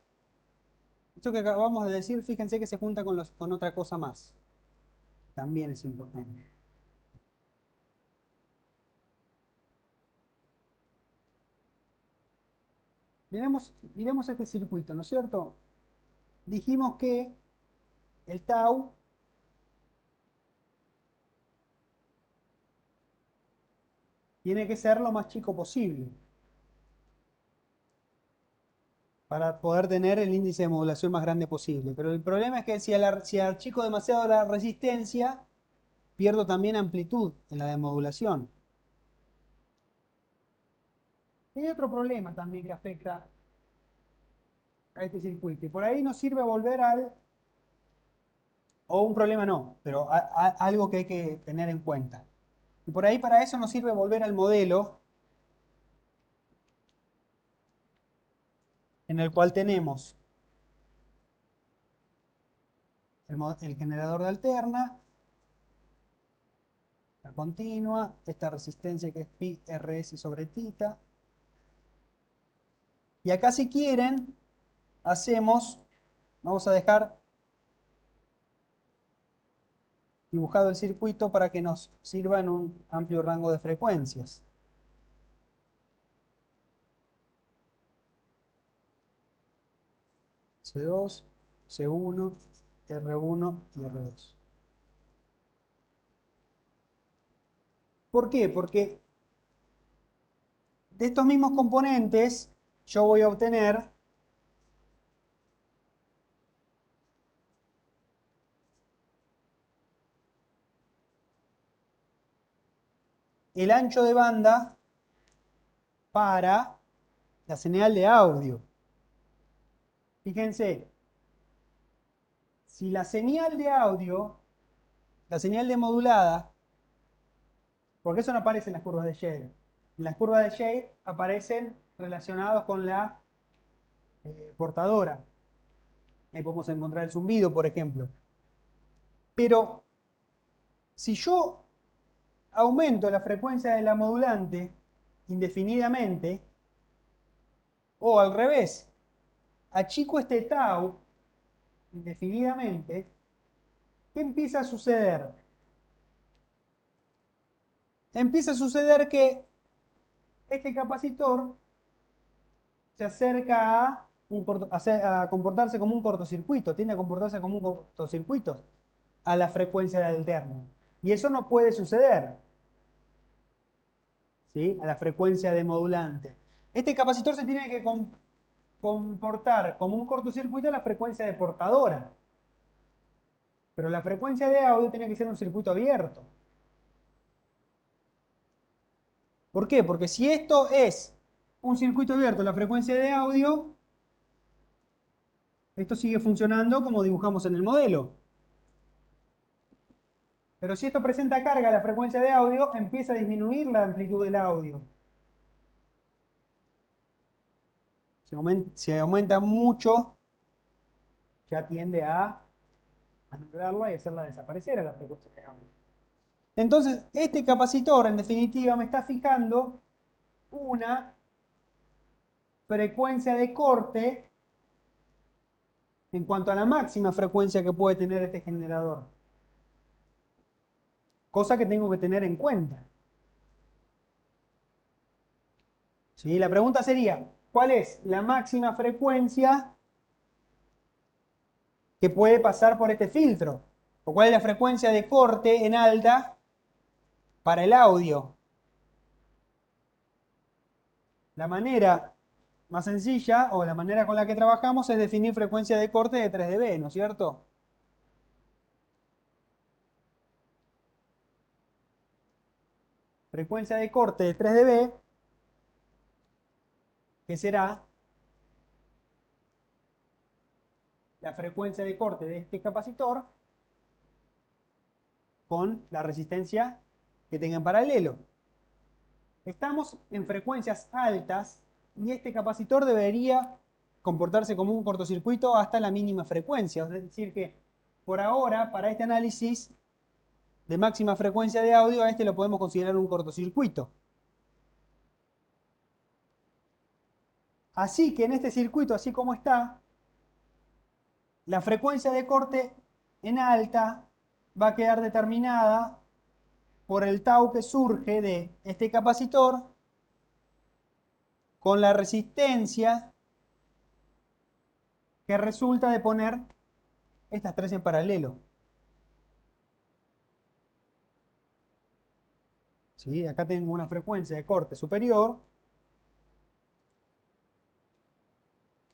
esto que acabamos de decir, fíjense que se junta con otra cosa más. También es importante. Miremos este circuito, ¿no es cierto? Dijimos que el tau tiene que ser lo más chico posible para poder tener el índice de modulación más grande posible. Pero el problema es que si achico demasiado la resistencia, pierdo también amplitud en la demodulación. Hay otro problema también que afecta a este circuito. Y por ahí nos sirve volver o un problema no, pero algo que hay que tener en cuenta. Y por ahí para eso nos sirve volver al modelo en el cual tenemos el generador de alterna, la continua, esta resistencia que es pi rs sobre tita. Y acá si quieren, vamos a dejar dibujado el circuito para que nos sirva en un amplio rango de frecuencias. C2, C1, R1 y R2. ¿Por qué? Porque de estos mismos componentes yo voy a obtener el ancho de banda para la señal de audio. Fíjense, si la señal de audio, la señal de modulada, porque eso no aparece en las curvas de Shade. En las curvas de Shade aparecen relacionados con la portadora. Ahí podemos encontrar el zumbido, por ejemplo. Pero si yo aumento la frecuencia de la modulante indefinidamente, o al revés, achico este tau indefinidamente, ¿qué empieza a suceder? Empieza a suceder que este capacitor se acerca a comportarse como un cortocircuito, tiende a comportarse como un cortocircuito a la frecuencia de alterno. Y eso no puede suceder, ¿sí? A la frecuencia de modulante. Este capacitor se tiene que comportar como un cortocircuito a la frecuencia de portadora. Pero la frecuencia de audio tiene que ser un circuito abierto. ¿Por qué? Porque si esto es un circuito abierto, la frecuencia de audio, esto sigue funcionando como dibujamos en el modelo. Pero si esto presenta carga, la frecuencia de audio empieza a disminuir la amplitud del audio. Si aumenta mucho, ya tiende a anularla y hacerla desaparecer a la frecuencia de audio. Entonces, este capacitor, en definitiva, me está fijando una frecuencia de corte en cuanto a la máxima frecuencia que puede tener este generador. Cosa que tengo que tener en cuenta. ¿Sí? La pregunta sería, ¿cuál es la máxima frecuencia que puede pasar por este filtro? ¿O cuál es la frecuencia de corte en alta para el audio? La manera más sencilla o la manera con la que trabajamos es definir frecuencia de corte de 3 dB, ¿no es cierto? Frecuencia de corte de 3 dB, que será la frecuencia de corte de este capacitor con la resistencia que tenga en paralelo. Estamos en frecuencias altas y este capacitor debería comportarse como un cortocircuito hasta la mínima frecuencia. Es decir que por ahora, para este análisis de máxima frecuencia de audio, a este lo podemos considerar un cortocircuito. Así que en este circuito, así como está, la frecuencia de corte en alta va a quedar determinada por el tau que surge de este capacitor con la resistencia que resulta de poner estas tres en paralelo. ¿Sí? Acá tengo una frecuencia de corte superior.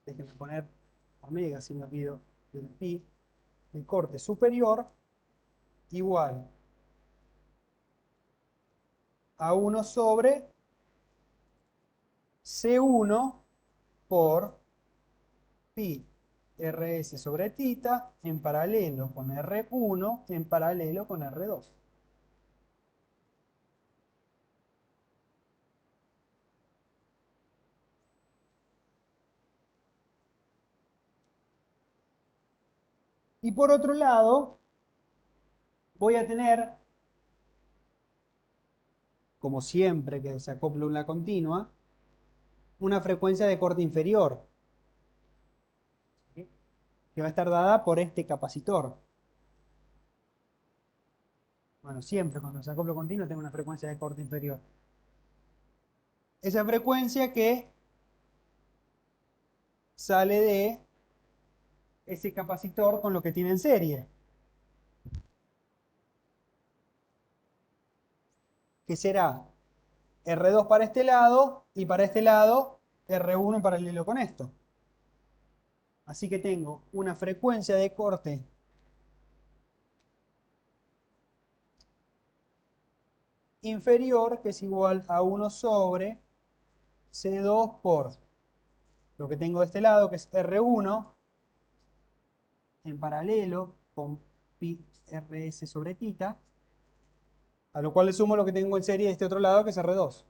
Déjenme poner omega si me olvido del pi. El corte superior igual a 1 sobre C1 por pi rs sobre tita en paralelo con R1 en paralelo con R2. Y por otro lado, voy a tener, como siempre que se acopla una continua, una frecuencia de corte inferior, ¿sí? Que va a estar dada por este capacitor. Bueno, siempre cuando se acopla continuo tengo una frecuencia de corte inferior. Esa frecuencia que sale de ese capacitor con lo que tiene en serie, que será R2 para este lado y para este lado R1 en paralelo con esto. Así que tengo una frecuencia de corte inferior que es igual a 1 sobre C2 por lo que tengo de este lado, que es R1 en paralelo con pi rs sobre tita, a lo cual le sumo lo que tengo en serie de este otro lado, que es R2.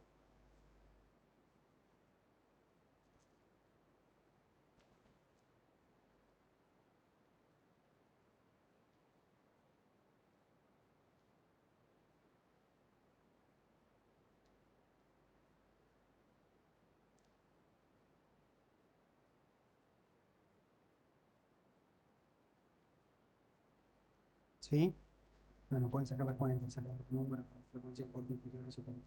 ¿Sí? Bueno, pueden sacar las cuentas, sacar los números, frecuencia de corte inferior y superior.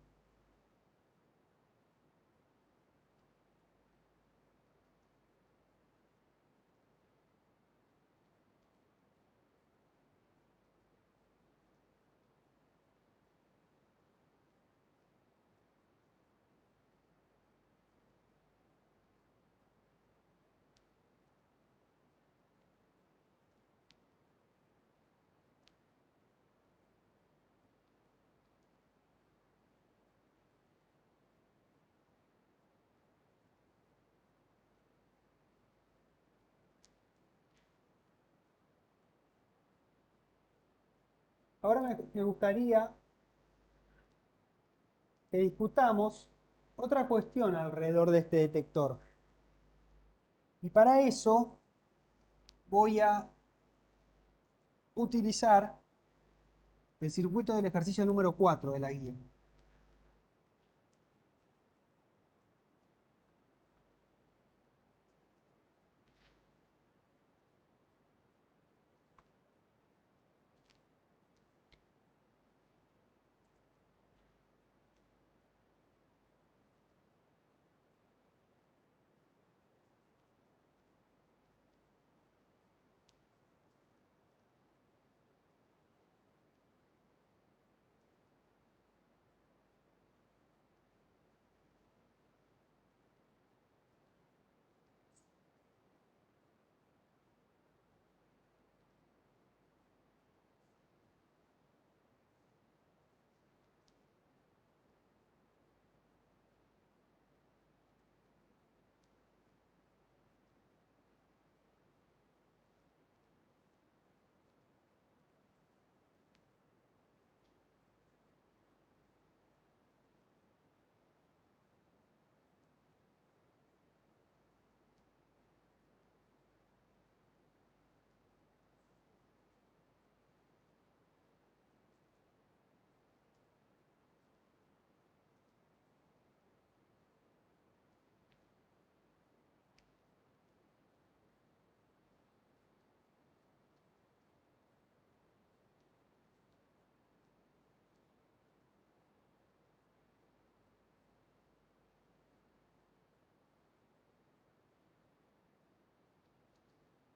Ahora me gustaría que discutamos otra cuestión alrededor de este detector. Y para eso voy a utilizar el circuito del ejercicio número 4 de la guía.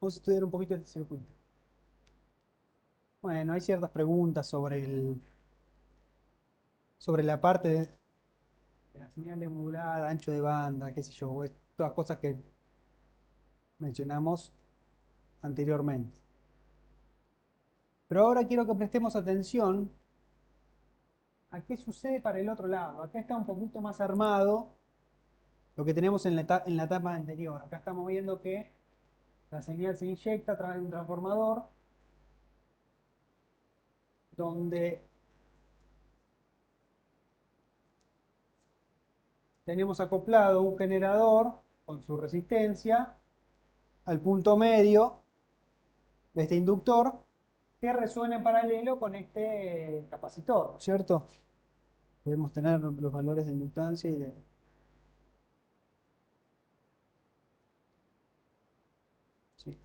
Vamos a estudiar un poquito este circuito. Bueno, hay ciertas preguntas sobre la parte de la señal de modulada, ancho de banda, qué sé yo, todas cosas que mencionamos anteriormente. Pero ahora quiero que prestemos atención a qué sucede para el otro lado. Acá está un poquito más armado lo que tenemos en la etapa anterior. Acá estamos viendo que la señal se inyecta a través de un transformador donde tenemos acoplado un generador con su resistencia al punto medio de este inductor que resuena en paralelo con este capacitor, ¿cierto? Podemos tener los valores de inductancia y de... Sí.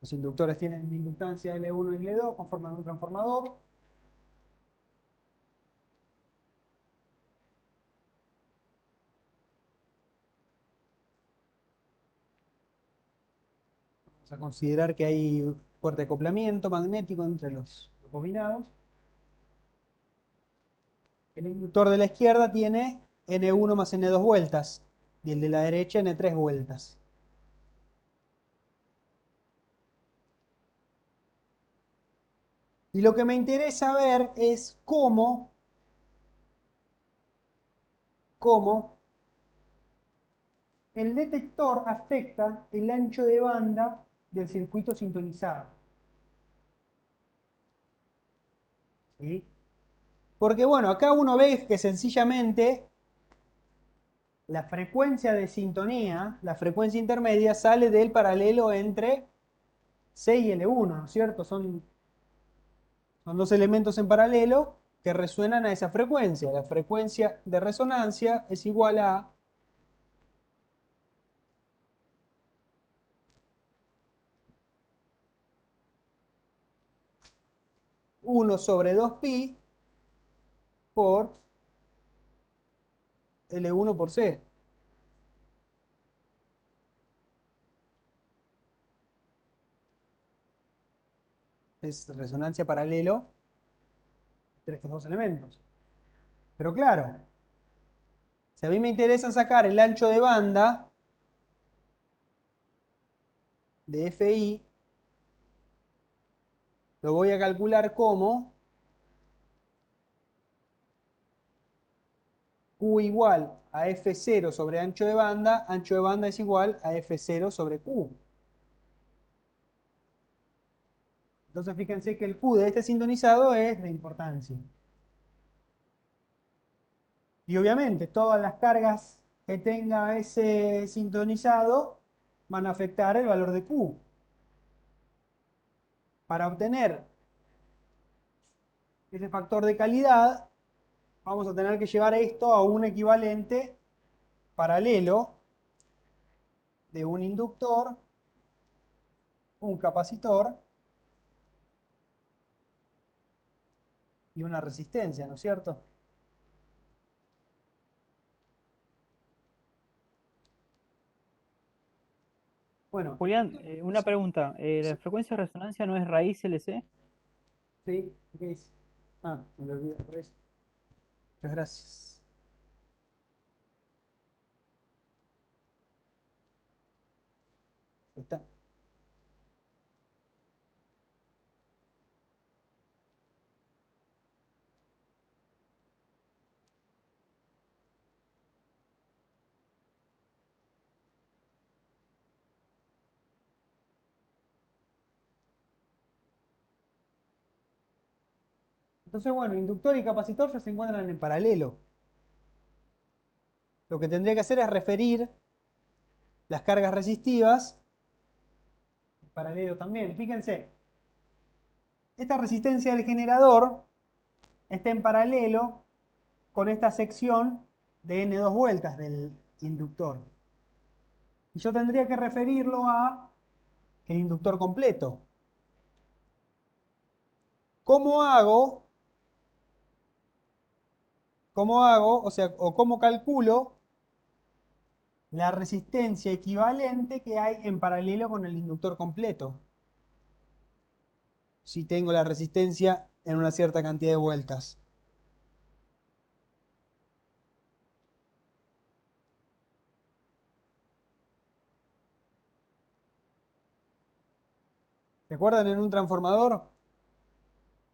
Los inductores tienen inductancia L1 y L2, conforman un transformador. Vamos a considerar que hay fuerte acoplamiento magnético entre los bobinados. El inductor de la izquierda tiene N1 más N2 vueltas y el de la derecha N3 vueltas. Y lo que me interesa ver es cómo el detector afecta el ancho de banda del circuito sintonizado. ¿Sí? Porque bueno, acá uno ve que sencillamente la frecuencia de sintonía, la frecuencia intermedia, sale del paralelo entre C y L1, ¿no es cierto? Son dos elementos en paralelo que resuenan a esa frecuencia. La frecuencia de resonancia es igual a 1 sobre 2pi por L1 por C. Es resonancia paralelo entre estos dos elementos. Pero claro, si a mí me interesa sacar el ancho de banda de Fi, lo voy a calcular como Q igual a F0 sobre ancho de banda es igual a F0 sobre Q. Entonces fíjense que el Q de este sintonizado es de importancia. Y obviamente todas las cargas que tenga ese sintonizado van a afectar el valor de Q. Para obtener ese factor de calidad, vamos a tener que llevar esto a un equivalente paralelo de un inductor, un capacitor y una resistencia, ¿no es cierto? Bueno, Julián, una pregunta. ¿La frecuencia de resonancia no es raíz LC? sí, ¿qué es? Ah, me lo olvidé por eso. Muchas gracias. Ahí está. Entonces, bueno, inductor y capacitor ya se encuentran en paralelo. Lo que tendría que hacer es referir las cargas resistivas en paralelo también. Fíjense, esta resistencia del generador está en paralelo con esta sección de N2 vueltas del inductor. Y yo tendría que referirlo a el inductor completo. ¿Cómo hago? O sea, o cómo calculo la resistencia equivalente que hay en paralelo con el inductor completo? Si tengo la resistencia en una cierta cantidad de vueltas. ¿Recuerdan en un transformador?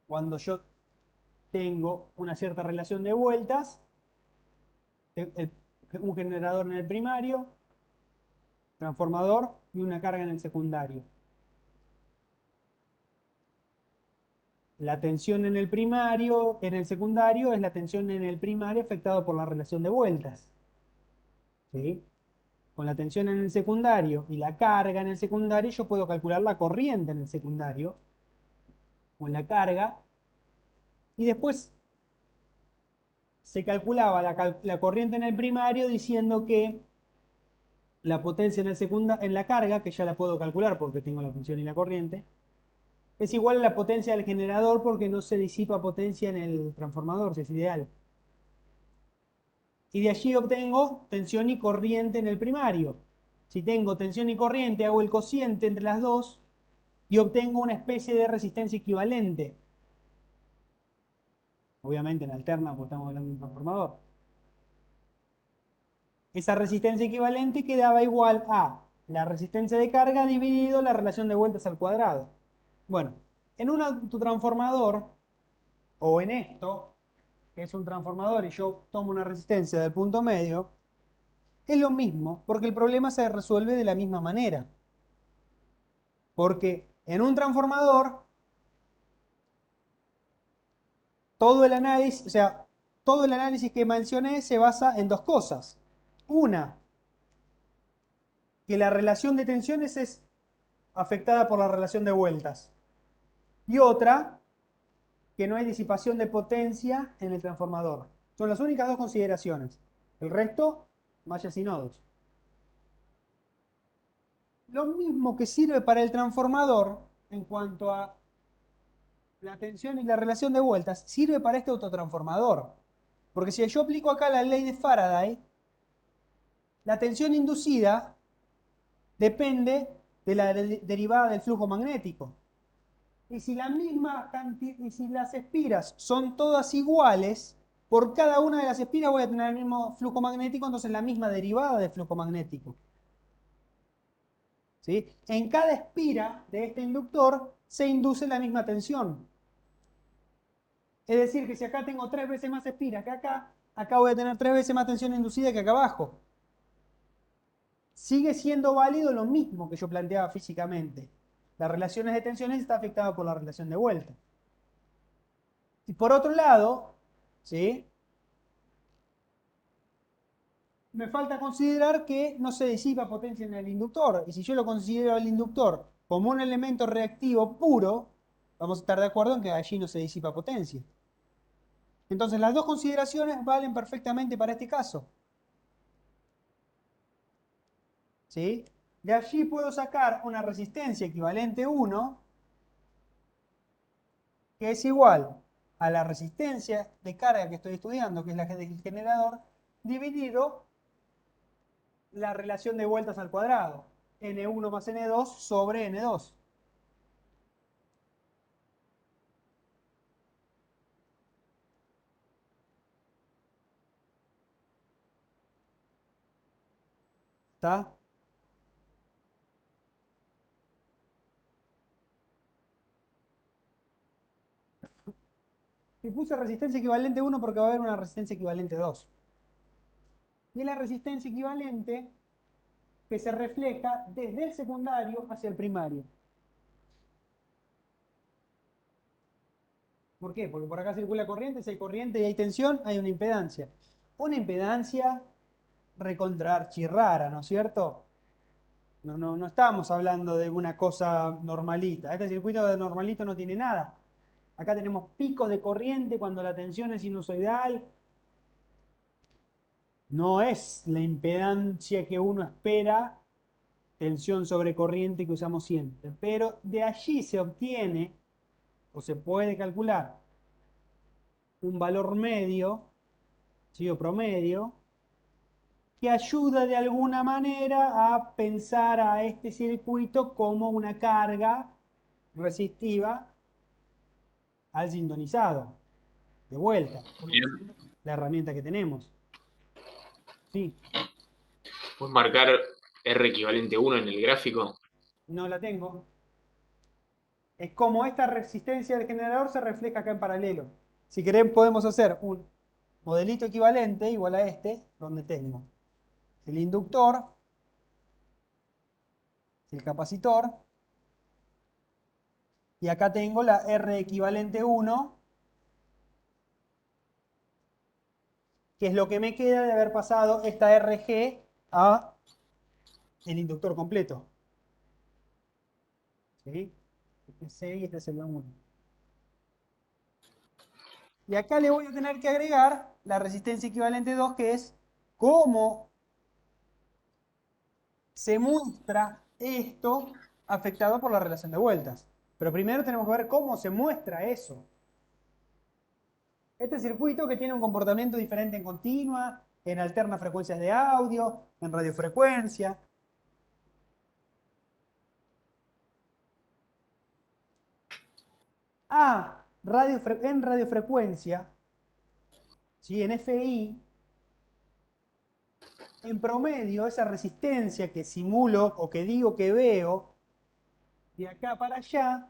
Cuando yo tengo una cierta relación de vueltas, un generador en el primario, transformador y una carga en el secundario. La tensión en el primario, en el secundario, es la tensión en el primario afectado por la relación de vueltas. ¿Sí? Con la tensión en el secundario y la carga en el secundario, yo puedo calcular la corriente en el secundario, con la carga, y después se calculaba la corriente en el primario diciendo que la potencia en la carga, que ya la puedo calcular porque tengo la tensión y la corriente, es igual a la potencia del generador porque no se disipa potencia en el transformador, si es ideal. Y de allí obtengo tensión y corriente en el primario. Si tengo tensión y corriente, hago el cociente entre las dos y obtengo una especie de resistencia equivalente. Obviamente en alterna, porque estamos hablando de un transformador. Esa resistencia equivalente quedaba igual a la resistencia de carga dividido la relación de vueltas al cuadrado. Bueno, en un autotransformador, o en esto, que es un transformador y yo tomo una resistencia del punto medio, es lo mismo, porque el problema se resuelve de la misma manera. Porque en un transformador, todo el análisis, o sea, todo el análisis que mencioné se basa en dos cosas. Una, que la relación de tensiones es afectada por la relación de vueltas. Y otra, que no hay disipación de potencia en el transformador. Son las únicas dos consideraciones. El resto, mallas y nodos. Lo mismo que sirve para el transformador en cuanto a la tensión y la relación de vueltas, sirve para este autotransformador. Porque si yo aplico acá la ley de Faraday, la tensión inducida depende de la derivada del flujo magnético. Y si y si las espiras son todas iguales, por cada una de las espiras voy a tener el mismo flujo magnético, entonces la misma derivada del flujo magnético. ¿Sí? En cada espira de este inductor se induce la misma tensión. Es decir, que si acá tengo 3 veces más espiras que acá voy a tener 3 veces más tensión inducida que acá abajo. Sigue siendo válido lo mismo que yo planteaba físicamente. Las relaciones de tensiones está afectada por la relación de vuelta. Y por otro lado, ¿sí? Me falta considerar que no se disipa potencia en el inductor. Y si yo lo considero el inductor como un elemento reactivo puro, vamos a estar de acuerdo en que allí no se disipa potencia. Entonces las dos consideraciones valen perfectamente para este caso. ¿Sí? De allí puedo sacar una resistencia equivalente 1, que es igual a la resistencia de carga que estoy estudiando, que es la del generador, dividido la relación de vueltas al cuadrado, N1 más N2 sobre N2. ¿Está? Y puse resistencia equivalente 1 porque va a haber una resistencia equivalente 2. Y es la resistencia equivalente que se refleja desde el secundario hacia el primario. ¿Por qué? Porque por acá circula corriente, si hay corriente y hay tensión, hay una impedancia. Una impedancia recontra archirrara, ¿no es cierto? No estamos hablando de una cosa normalita. Este circuito de normalito no tiene nada. Acá tenemos picos de corriente cuando la tensión es sinusoidal. No es la impedancia que uno espera, tensión sobre corriente que usamos siempre. Pero de allí se obtiene, o se puede calcular, un valor medio, ¿sí? O promedio, que ayuda de alguna manera a pensar a este circuito como una carga resistiva al sintonizado. De vuelta, Bien. la herramienta que tenemos. Sí, ¿Puedes marcar R equivalente 1 en el gráfico? no la tengo. Es como esta resistencia del generador se refleja acá en paralelo. Si queremos podemos hacer un modelito equivalente igual a este, donde tengo el inductor, el capacitor, y acá tengo la R equivalente 1, que es lo que me queda de haber pasado esta RG a el inductor completo. ¿Sí? Este es C y este es el 1. Y acá le voy a tener que agregar la resistencia equivalente 2, que es cómo se muestra esto afectado por la relación de vueltas. Pero primero tenemos que ver cómo se muestra eso. Este circuito que tiene un comportamiento diferente en continua, en alternas frecuencias de audio, en radiofrecuencia. En radiofrecuencia, ¿sí? En FI, en promedio, esa resistencia que simulo o que digo que veo, de acá para allá,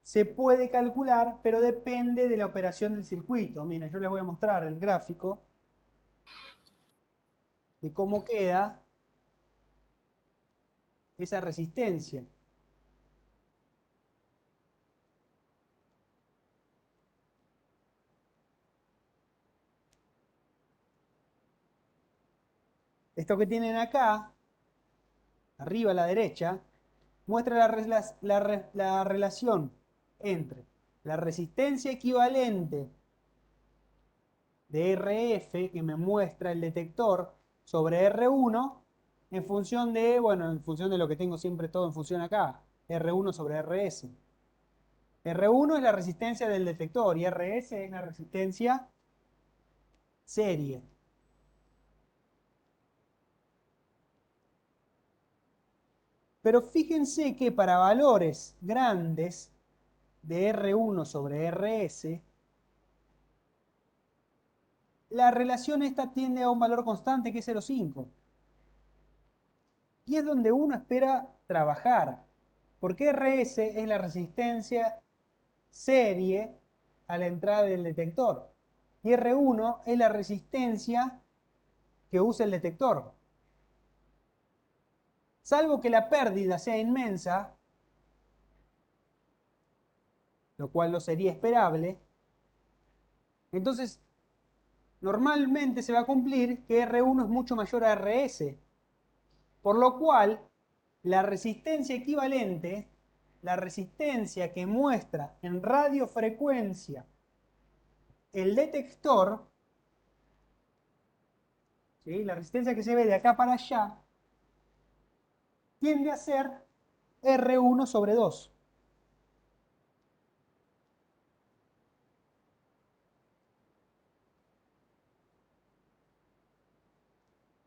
se puede calcular, pero depende de la operación del circuito. Miren, yo les voy a mostrar el gráfico de cómo queda esa resistencia. Esto que tienen acá, arriba a la derecha, muestra la relación entre la resistencia equivalente de RF que me muestra el detector sobre R1 en función de, bueno, en función de lo que tengo siempre todo en función acá, R1 sobre RS. R1 es la resistencia del detector y RS es la resistencia serie. Pero fíjense que para valores grandes de R1 sobre RS, la relación esta tiende a un valor constante que es 0,5. Y es donde uno espera trabajar, porque RS es la resistencia serie a la entrada del detector. Y R1 es la resistencia que usa el detector. salvo que la pérdida sea inmensa, lo cual no sería esperable, entonces normalmente se va a cumplir que R1 es mucho mayor a RS, por lo cual la resistencia equivalente, la resistencia que muestra en radiofrecuencia el detector, ¿sí? La resistencia que se ve de acá para allá, tiende a ser R1 sobre 2.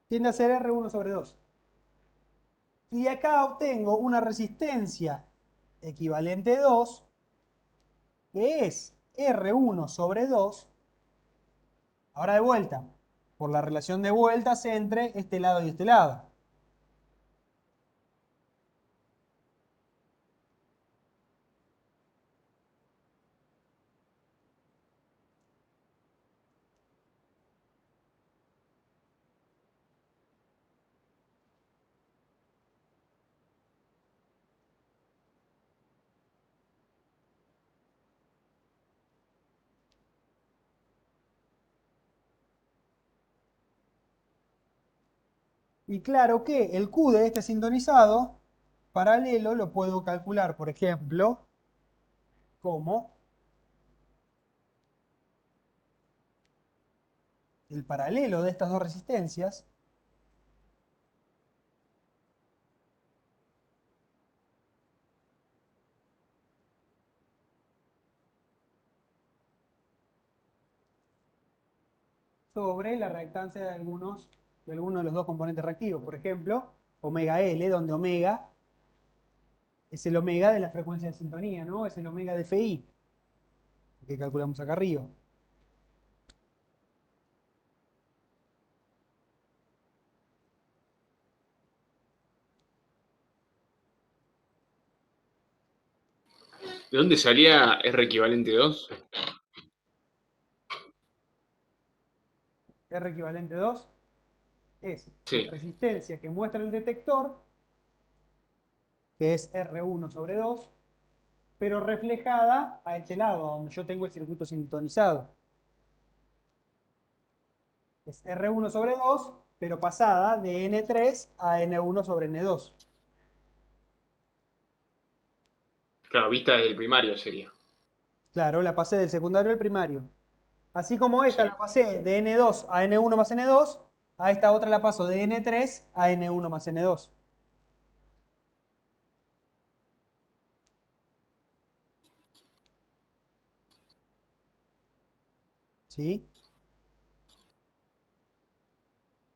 Tiende a ser R1 sobre 2. Y de acá obtengo una resistencia equivalente 2, que es R1 sobre 2. Ahora de vuelta, por la relación de vueltas entre este lado y este lado. Y claro que el Q de este sintonizado paralelo lo puedo calcular, por ejemplo, como el paralelo de estas dos resistencias sobre la reactancia de alguno de los dos componentes reactivos. Por ejemplo, omega L, donde omega es el omega de la frecuencia de sintonía, ¿no? Es el omega de Fi, que calculamos acá arriba. ¿De dónde salía R equivalente 2? R equivalente 2 es la Sí, resistencia que muestra el detector, que es R1 sobre 2, pero reflejada a este lado, donde yo tengo el circuito sintonizado. Es R1 sobre 2, pero pasada de N3 a N1 sobre N2. claro, vista desde el primario sería. Claro, la pasé del secundario al primario. Así como esta la Sí, pasé de N2 a N1 más N2, a esta otra la paso de N3 a N1 más N2. ¿Sí?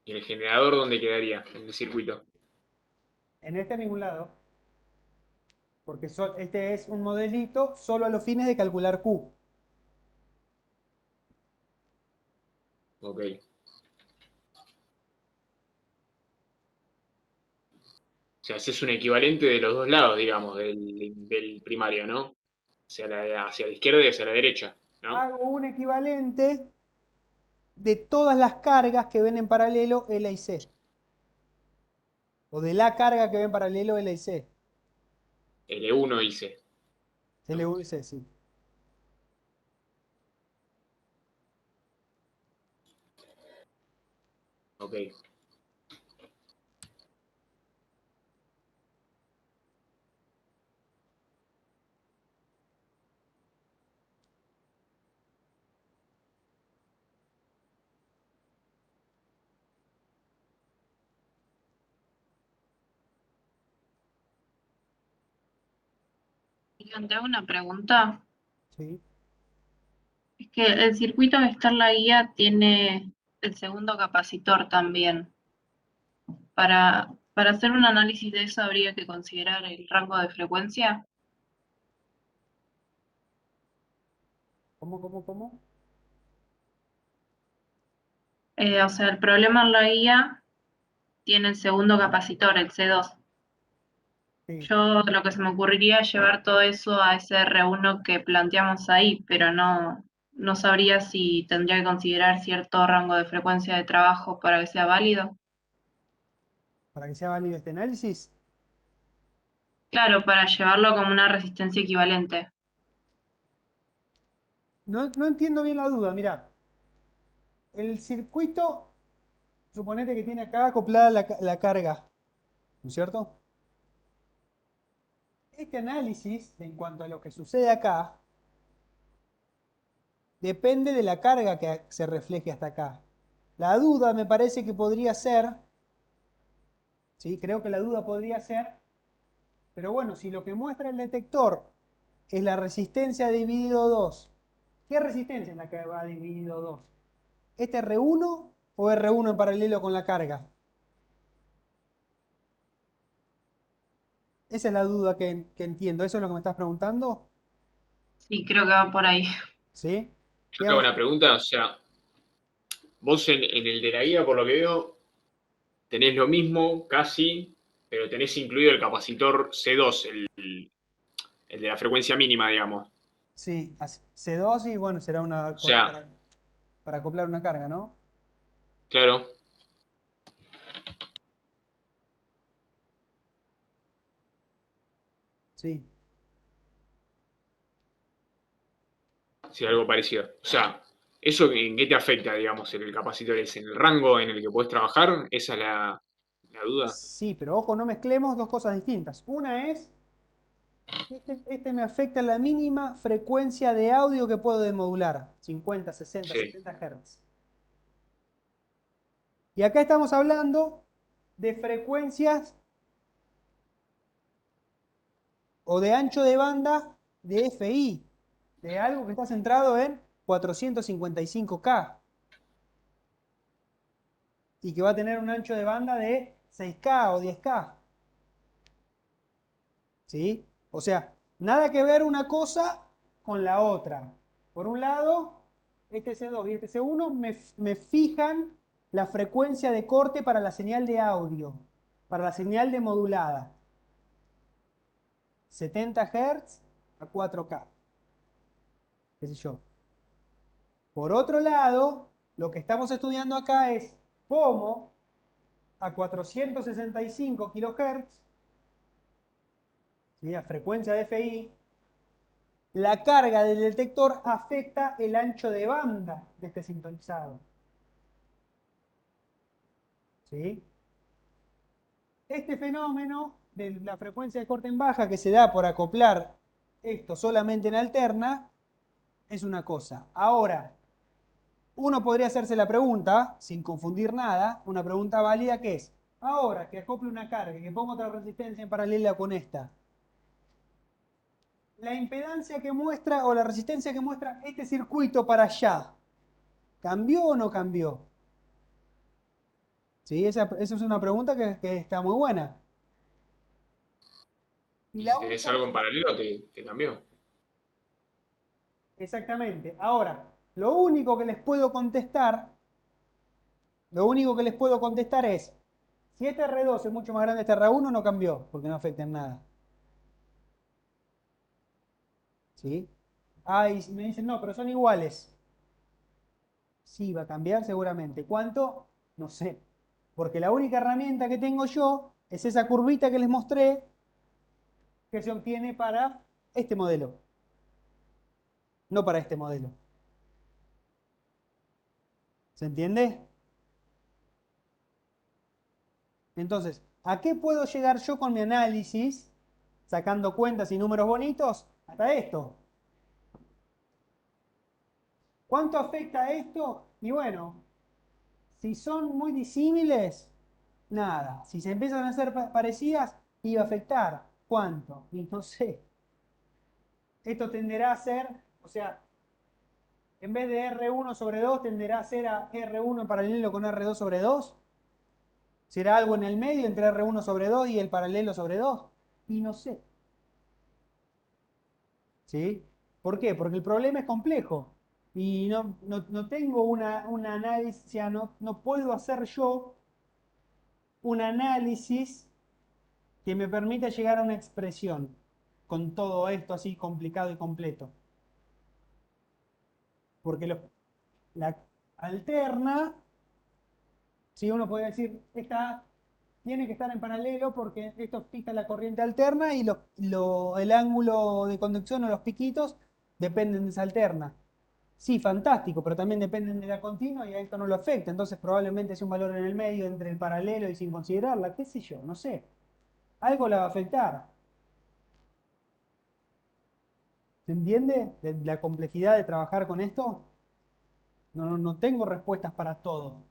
¿y el generador dónde quedaría en el circuito? En este a ningún lado, porque este es un modelito solo a los fines de calcular Q. Ok. O sea, ese es un equivalente de los dos lados, digamos, del primario, ¿no? Hacia la izquierda y hacia la derecha, ¿no? Hago un equivalente de todas las cargas que ven en paralelo L y C. O de la carga que ven en paralelo L y C. L1 y C, ¿no? L1 y C, sí. Ok. Te hago una pregunta. Sí. Es que el circuito que está en la guía tiene el segundo capacitor también. Para hacer un análisis de eso habría que considerar el rango de frecuencia. ¿Cómo? O sea, el problema en la guía tiene el segundo capacitor, el C2. Sí. Yo lo que se me ocurriría es llevar todo eso a ese R1 que planteamos ahí, pero no sabría si tendría que considerar cierto rango de frecuencia de trabajo para que sea válido. Para que sea válido este análisis. Claro, para llevarlo como una resistencia equivalente. No entiendo bien la duda, mirá. El circuito, suponete que tiene acá acoplada la carga, ¿no es cierto? Este análisis, en cuanto a lo que sucede acá, depende de la carga que se refleje hasta acá. La duda me parece que podría ser, ¿sí? Creo que la duda podría ser, pero bueno, si lo que muestra el detector es la resistencia dividido 2, ¿qué resistencia es la que va dividido 2? ¿Este R1 o R1 en paralelo con la carga? Esa es la duda que entiendo. ¿Eso es lo que me estás preguntando? Sí, creo que va por ahí. ¿Sí? Yo te hago Digamos, una pregunta, o sea, vos en el de la guía, por lo que veo, tenés lo mismo casi, pero tenés incluido el capacitor C2, el de la frecuencia mínima, digamos. sí, C2 y bueno, será una O cosa sea, para acoplar una carga, ¿no? claro, Sí. sí, algo parecido. O sea, ¿eso en qué te afecta, digamos, el capacitor? ¿Es en el rango en el que podés trabajar? ¿Esa es la duda? Sí, pero ojo, no mezclemos dos cosas distintas. Una es, este me afecta la mínima frecuencia de audio que puedo demodular, 50, 60, Sí, 70 Hz. Y acá estamos hablando de frecuencias o de ancho de banda de FI, de algo que está centrado en 455K y que va a tener un ancho de banda de 6K o 10K. ¿Sí? O sea, nada que ver una cosa con la otra. Por un lado, este C2 y este C1 me fijan la frecuencia de corte para la señal de audio, para la señal de modulada. 70 Hz a 4K, qué sé yo. Por otro lado, lo que estamos estudiando acá es cómo a 465 kHz, ¿sí? A frecuencia de FI, la carga del detector afecta el ancho de banda de este sintonizado. ¿Sí? Este fenómeno de la frecuencia de corte en baja que se da por acoplar esto solamente en alterna es una cosa. Ahora, uno podría hacerse la pregunta, sin confundir nada, una pregunta válida que es, ahora que acople una carga y que pongo otra resistencia en paralela con esta, la impedancia que muestra o la resistencia que muestra este circuito para allá, ¿cambió o no cambió? Sí, esa es una pregunta que está muy buena. Y y la si tenés única, algo en paralelo, te cambió. exactamente. Ahora, lo único que les puedo contestar es, si este R2 es mucho más grande que este R1, no cambió, porque no afecta en nada. ¿Sí? Ah, y me dicen, no, pero son iguales. Sí, va a cambiar seguramente. ¿Cuánto? No sé. Porque la única herramienta que tengo yo es esa curvita que les mostré que se obtiene para este modelo, no para este modelo. ¿Se entiende? Entonces, ¿a qué puedo llegar yo con mi análisis, sacando cuentas y números bonitos? Hasta esto. ¿Cuánto afecta esto? Y bueno, si son muy disímiles, nada. Si se empiezan a hacer parecidas, iba a afectar. ¿Cuánto? Y no sé. Esto tenderá a ser, o sea, en vez de R1 sobre 2, tenderá a ser a R1 en paralelo con R2 sobre 2. ¿Será algo en el medio entre R1 sobre 2 y el paralelo sobre 2? Y no sé. ¿Sí? ¿Por qué? Porque el problema es complejo. Y no tengo un análisis, o sea, no puedo hacer yo un análisis que me permita llegar a una expresión con todo esto así complicado y completo. Porque la alterna, si uno puede decir, esta tiene que estar en paralelo porque esto fija la corriente alterna y el ángulo de conducción o los piquitos dependen de esa alterna. Sí, fantástico, pero también dependen de la continua y a esto no lo afecta. Entonces probablemente sea un valor en el medio entre el paralelo y sin considerarla, qué sé yo, no sé. Algo la va a afectar. ¿Se entiende la complejidad de trabajar con esto? No tengo respuestas para todo.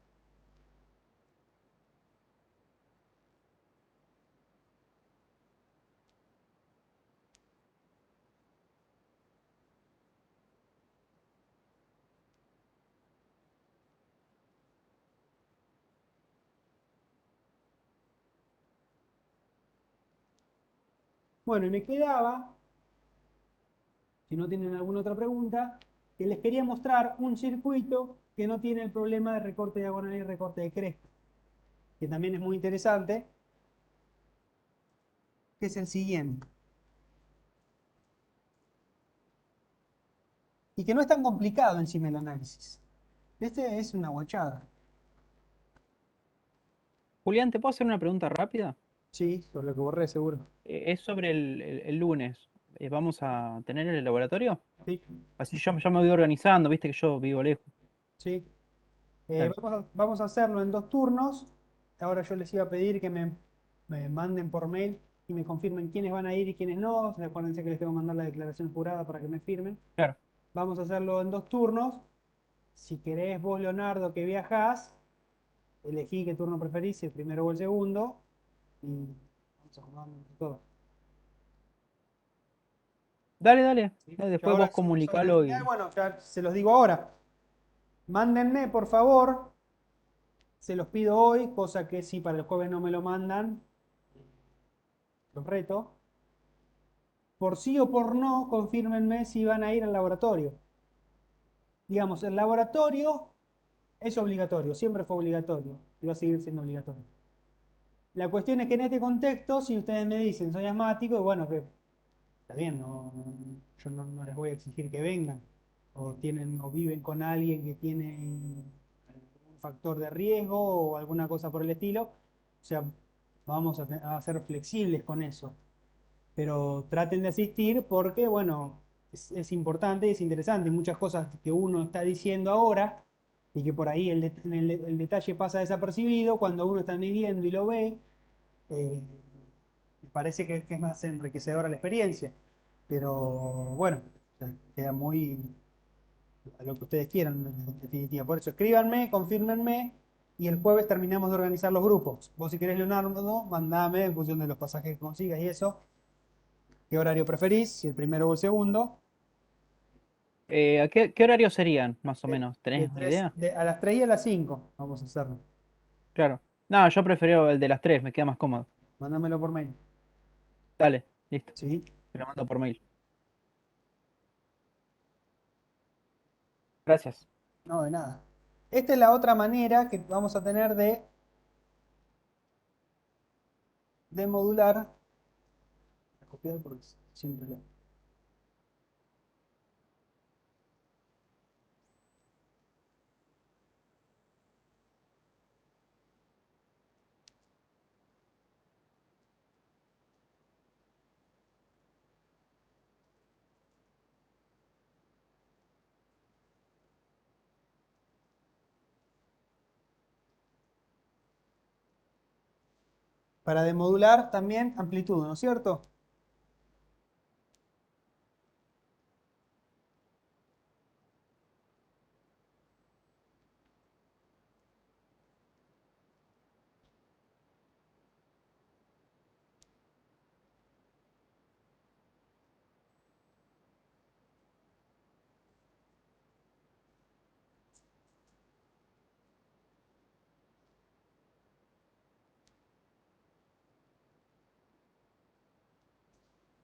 Bueno, y me quedaba, si no tienen alguna otra pregunta, que les quería mostrar un circuito que no tiene el problema de recorte diagonal y recorte de cresta, que también es muy interesante, que es el siguiente. Y que no es tan complicado encima el análisis. Este es una guachada. Julián, ¿te puedo hacer una pregunta rápida? Sí, por lo que borré seguro. Es sobre el lunes. ¿Vamos a tener el laboratorio? Sí, Así yo ya me voy organizando, viste que yo vivo lejos. sí. Dale. Vamos a hacerlo en 2 turnos. Ahora yo les iba a pedir que me manden por mail y me confirmen quiénes van a ir y quiénes no. Acuérdense que les tengo que mandar la declaración jurada para que me firmen. Claro. Vamos a hacerlo en 2 turnos. Si querés vos, Leonardo, que viajás, elegí qué turno preferís, si el primero o el segundo. Y vamos a jugar entre todos. Dale, dale. ¿Sí? Dale, Yo después ahora vos comunicalo bueno, ya se los digo ahora. Mándenme, por favor. Se los pido hoy, cosa que si para el jueves no me lo mandan, los reto. Por sí o por no, confírmenme si van a ir al laboratorio. Digamos, el laboratorio es obligatorio, siempre fue obligatorio y va a seguir siendo obligatorio. La cuestión es que en este contexto, si ustedes me dicen soy asmático, bueno, que está bien, yo no les voy a exigir que vengan, o viven con alguien que tiene un factor de riesgo o alguna cosa por el estilo. O sea, vamos a ser flexibles con eso. Pero traten de asistir porque, bueno, es importante y es interesante. Muchas cosas que uno está diciendo ahora y que por ahí el detalle pasa desapercibido, cuando uno está midiendo y lo ve, eh, me parece que es más enriquecedora la experiencia. Pero bueno, o sea, queda muy a lo que ustedes quieran, en definitiva. Por eso escríbanme, confírmenme y el jueves terminamos de organizar los grupos. Vos si querés, Leonardo, mandame en función de los pasajes que consigas y eso. ¿Qué horario preferís? Si el primero o el segundo. ¿A qué horario serían, más o De, menos? ¿Tenés una idea? a las 3 y a las 5 vamos a hacerlo. Claro. No, yo prefiero el de las 3, me queda más cómodo. Mándamelo por mail. Dale, listo. ¿Sí? Te lo mando por mail. Gracias. No, de nada. Esta es la otra manera que vamos a tener de modular. Voy a copiar porque siempre lo. Para demodular también amplitud, ¿no es cierto?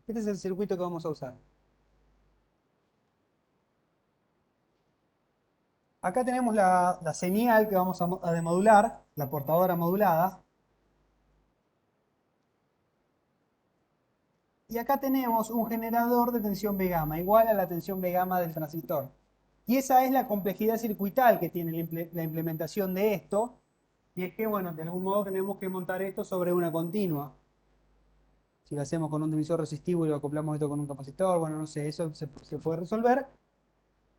Este es el circuito que vamos a usar. Acá tenemos la señal que vamos a demodular, la portadora modulada. Y acá tenemos un generador de tensión B gamma, igual a la tensión B gamma del transistor. Y esa es la complejidad circuital que tiene la implementación de esto, Y es que, bueno, de algún modo tenemos que montar esto sobre una continua. Si lo hacemos con un divisor resistivo y lo acoplamos esto con un capacitor, bueno, no sé, eso se puede resolver.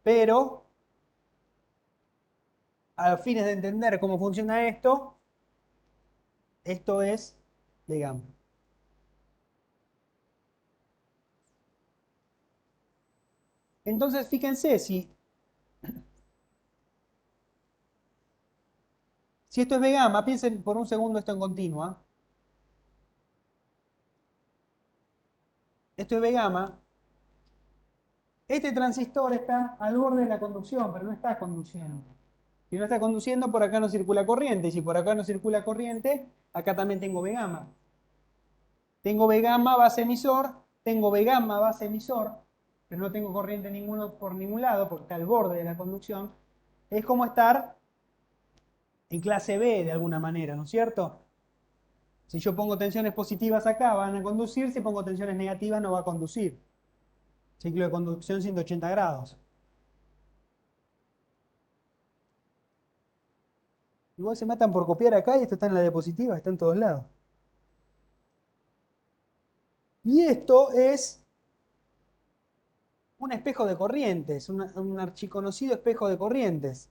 Pero, a fines de entender cómo funciona esto es de gamma. Entonces, fíjense, si esto es de gamma, piensen por un segundo esto en continua. Esto es de gamma. Este transistor está al borde de la conducción, pero no está conduciendo. Si no está conduciendo, por acá no circula corriente. Y si por acá no circula corriente, acá también tengo B gamma. Tengo B gamma base emisor, tengo B gamma base emisor, pero no tengo corriente ninguno por ningún lado, porque está al borde de la conducción. Es como estar en clase B de alguna manera, ¿no es cierto? Si yo pongo tensiones positivas acá, van a conducir. Si pongo tensiones negativas, no va a conducir. Ciclo de conducción 180 grados. Igual se matan por copiar acá y esto está en la diapositiva, está en todos lados. Y esto es un espejo de corrientes, un archiconocido espejo de corrientes.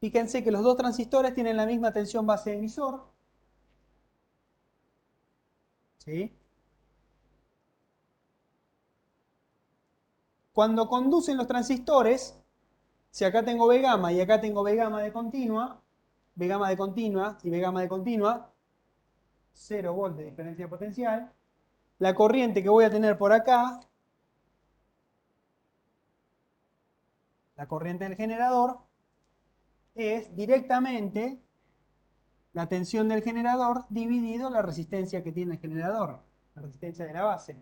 Fíjense que los dos transistores tienen la misma tensión base emisor. ¿Sí? Cuando conducen los transistores, si acá tengo B gamma y acá tengo B gamma de continua, B gamma de continua y B gamma de continua, 0 volt de diferencia potencial, la corriente que voy a tener por acá, la corriente del generador, es directamente la tensión del generador dividido la resistencia que tiene el generador, la resistencia de la base.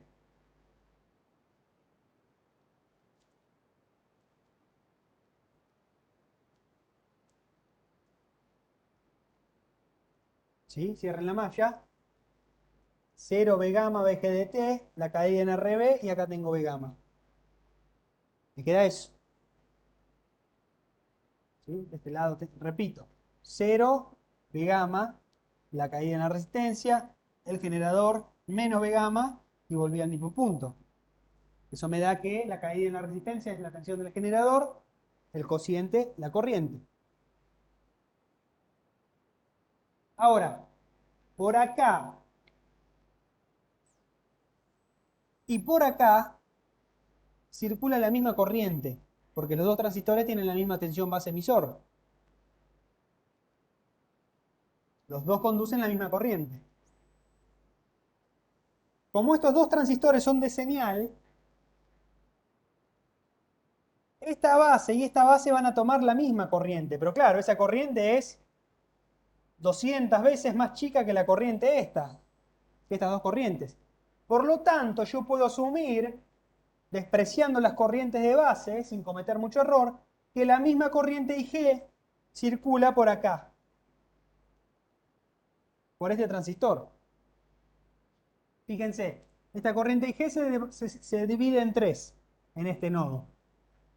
¿Sí? Cierren la malla. 0 B gamma BGDT, la caída en RB y acá tengo B gamma. Me queda eso. ¿Sí? De este lado, repito, 0 B gamma, la caída en la resistencia, el generador menos B gamma y volví al mismo punto. Eso me da que la caída en la resistencia es la tensión del generador, el cociente, la corriente. Ahora, por acá y por acá circula la misma corriente, porque los dos transistores tienen la misma tensión base emisor. Los dos conducen la misma corriente. Como estos dos transistores son de señal, esta base y esta base van a tomar la misma corriente, pero claro, esa corriente es 200 veces más chica que la corriente esta, que estas dos corrientes. Por lo tanto, yo puedo asumir, despreciando las corrientes de base, sin cometer mucho error, que la misma corriente IG circula por acá, por este transistor. Fíjense, esta corriente IG se divide en tres en este nodo.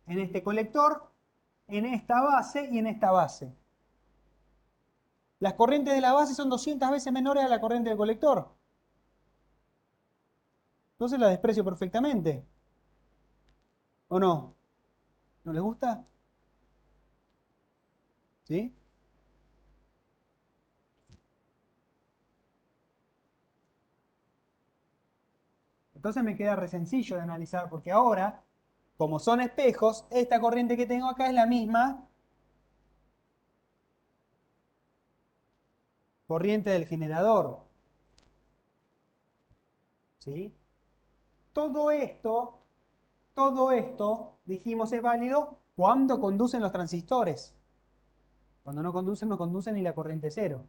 En este colector, en esta base y en esta base. Las corrientes de la base son 200 veces menores a la corriente del colector. Entonces la desprecio perfectamente. ¿O no? ¿No les gusta? ¿Sí? Entonces me queda re sencillo de analizar, porque ahora, como son espejos, esta corriente que tengo acá es la misma corriente del generador. ¿Sí? Todo esto, dijimos, es válido cuando conducen los transistores. Cuando no conducen ni la corriente cero.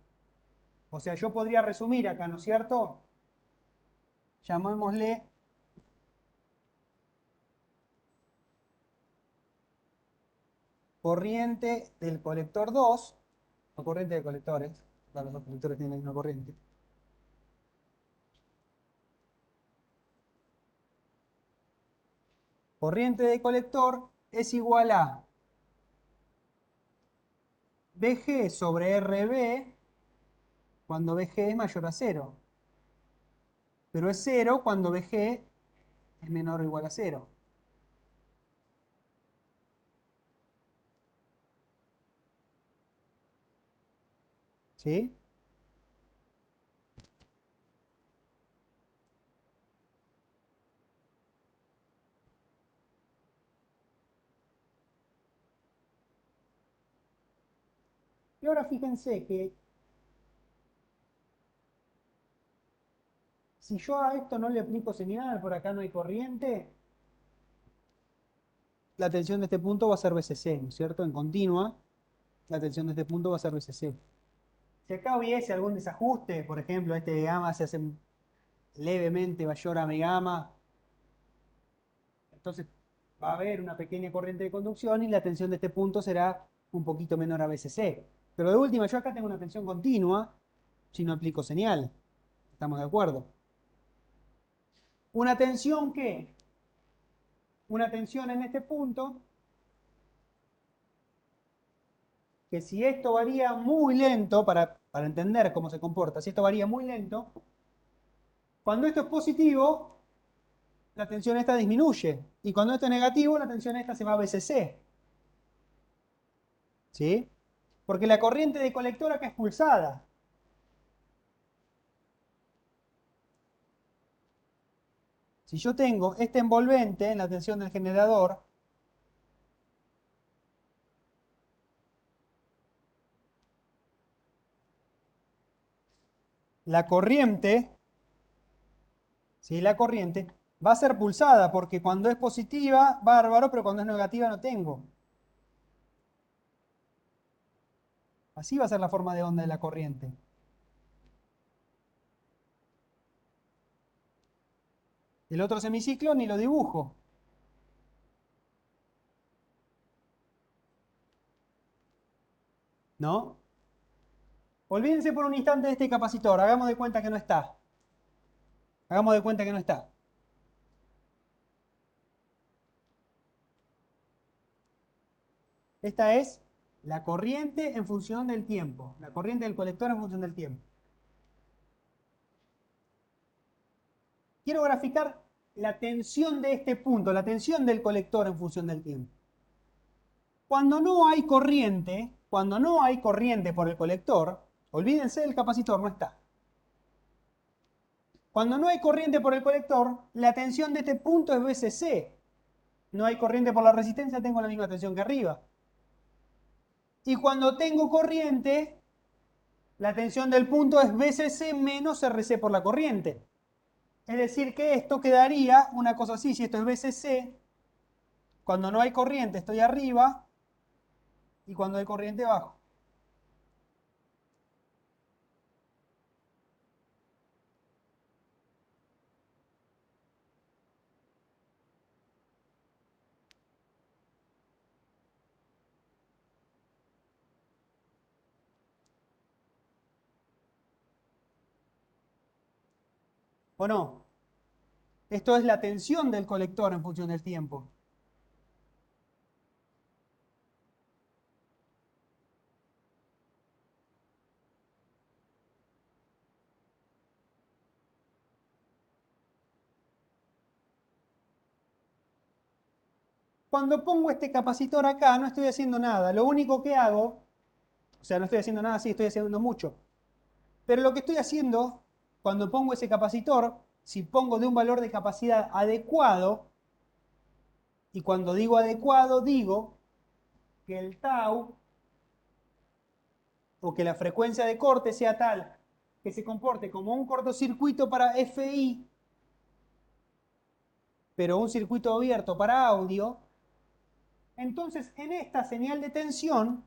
O sea, yo podría resumir acá, ¿no es cierto? Llamémosle corriente del colector 2, o corriente de colectores, los dos colectores tienen la misma corriente. Corriente de colector es igual a BG sobre RB cuando BG es mayor a 0. Pero es 0 cuando BG es menor o igual a 0. ¿Sí? Y ahora fíjense que si yo a esto no le aplico señal, por acá no hay corriente, la tensión de este punto va a ser BCC, ¿no es cierto? En continua, la tensión de este punto va a ser BCC. Si acá hubiese algún desajuste, por ejemplo, este gamma se hace levemente mayor a mi gamma, entonces va a haber una pequeña corriente de conducción y la tensión de este punto será un poquito menor a BCC. Pero de última, yo acá tengo una tensión continua si no aplico señal. ¿Estamos de acuerdo? Una tensión que, una tensión en este punto, que si esto varía muy lento, para entender cómo se comporta, si esto varía muy lento, cuando esto es positivo, la tensión esta disminuye. Y cuando esto es negativo, la tensión esta se va a BCC. ¿Sí? Porque la corriente de colector acá es pulsada. Si yo tengo este envolvente en la tensión del generador, la corriente, ¿sí? La corriente va a ser pulsada porque cuando es positiva, bárbaro, pero cuando es negativa no tengo. Así va a ser la forma de onda de la corriente. El otro semiciclo ni lo dibujo. ¿No? Olvídense por un instante de este capacitor. Hagamos de cuenta que no está. Hagamos de cuenta que no está. Esta es la corriente en función del tiempo. La corriente del colector en función del tiempo. Quiero graficar la tensión de este punto, la tensión del colector en función del tiempo. Cuando no hay corriente por el colector, olvídense del capacitor, no está. Cuando no hay corriente por el colector, la tensión de este punto es BCC. No hay corriente por la resistencia, tengo la misma tensión que arriba. Y cuando tengo corriente, la tensión del punto es BCC menos RC por la corriente. Es decir, que esto quedaría una cosa así. Si esto es BCC, cuando no hay corriente estoy arriba y cuando hay corriente abajo. ¿O no? Esto es la tensión del colector en función del tiempo. Cuando pongo este capacitor acá, no estoy haciendo nada. Lo único que hago, o sea, no estoy haciendo nada, sí, estoy haciendo mucho. Pero lo que estoy haciendo, cuando pongo ese capacitor, si pongo de un valor de capacidad adecuado, y cuando digo adecuado, digo que el tau, o que la frecuencia de corte sea tal que se comporte como un cortocircuito para FI, pero un circuito abierto para audio, entonces en esta señal de tensión,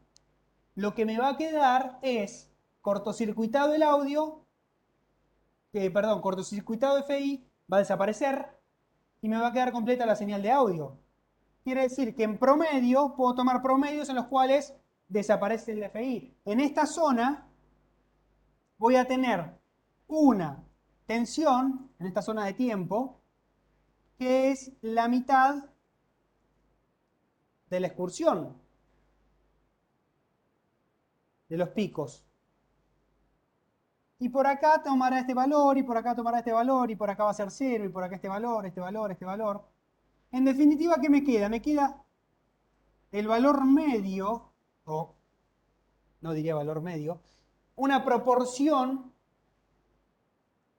lo que me va a quedar es cortocircuitado el audio, cortocircuitado FI, va a desaparecer y me va a quedar completa la señal de audio. Quiere decir que en promedio, puedo tomar promedios en los cuales desaparece el FI. En esta zona voy a tener una tensión, en esta zona de tiempo, que es la mitad de la excursión. de los picos. Y por acá tomará este valor, y por acá tomará este valor, y por acá va a ser 0, y por acá este valor, este valor, este valor. En definitiva, ¿qué me queda? Me queda el valor medio, o no diría valor medio, una proporción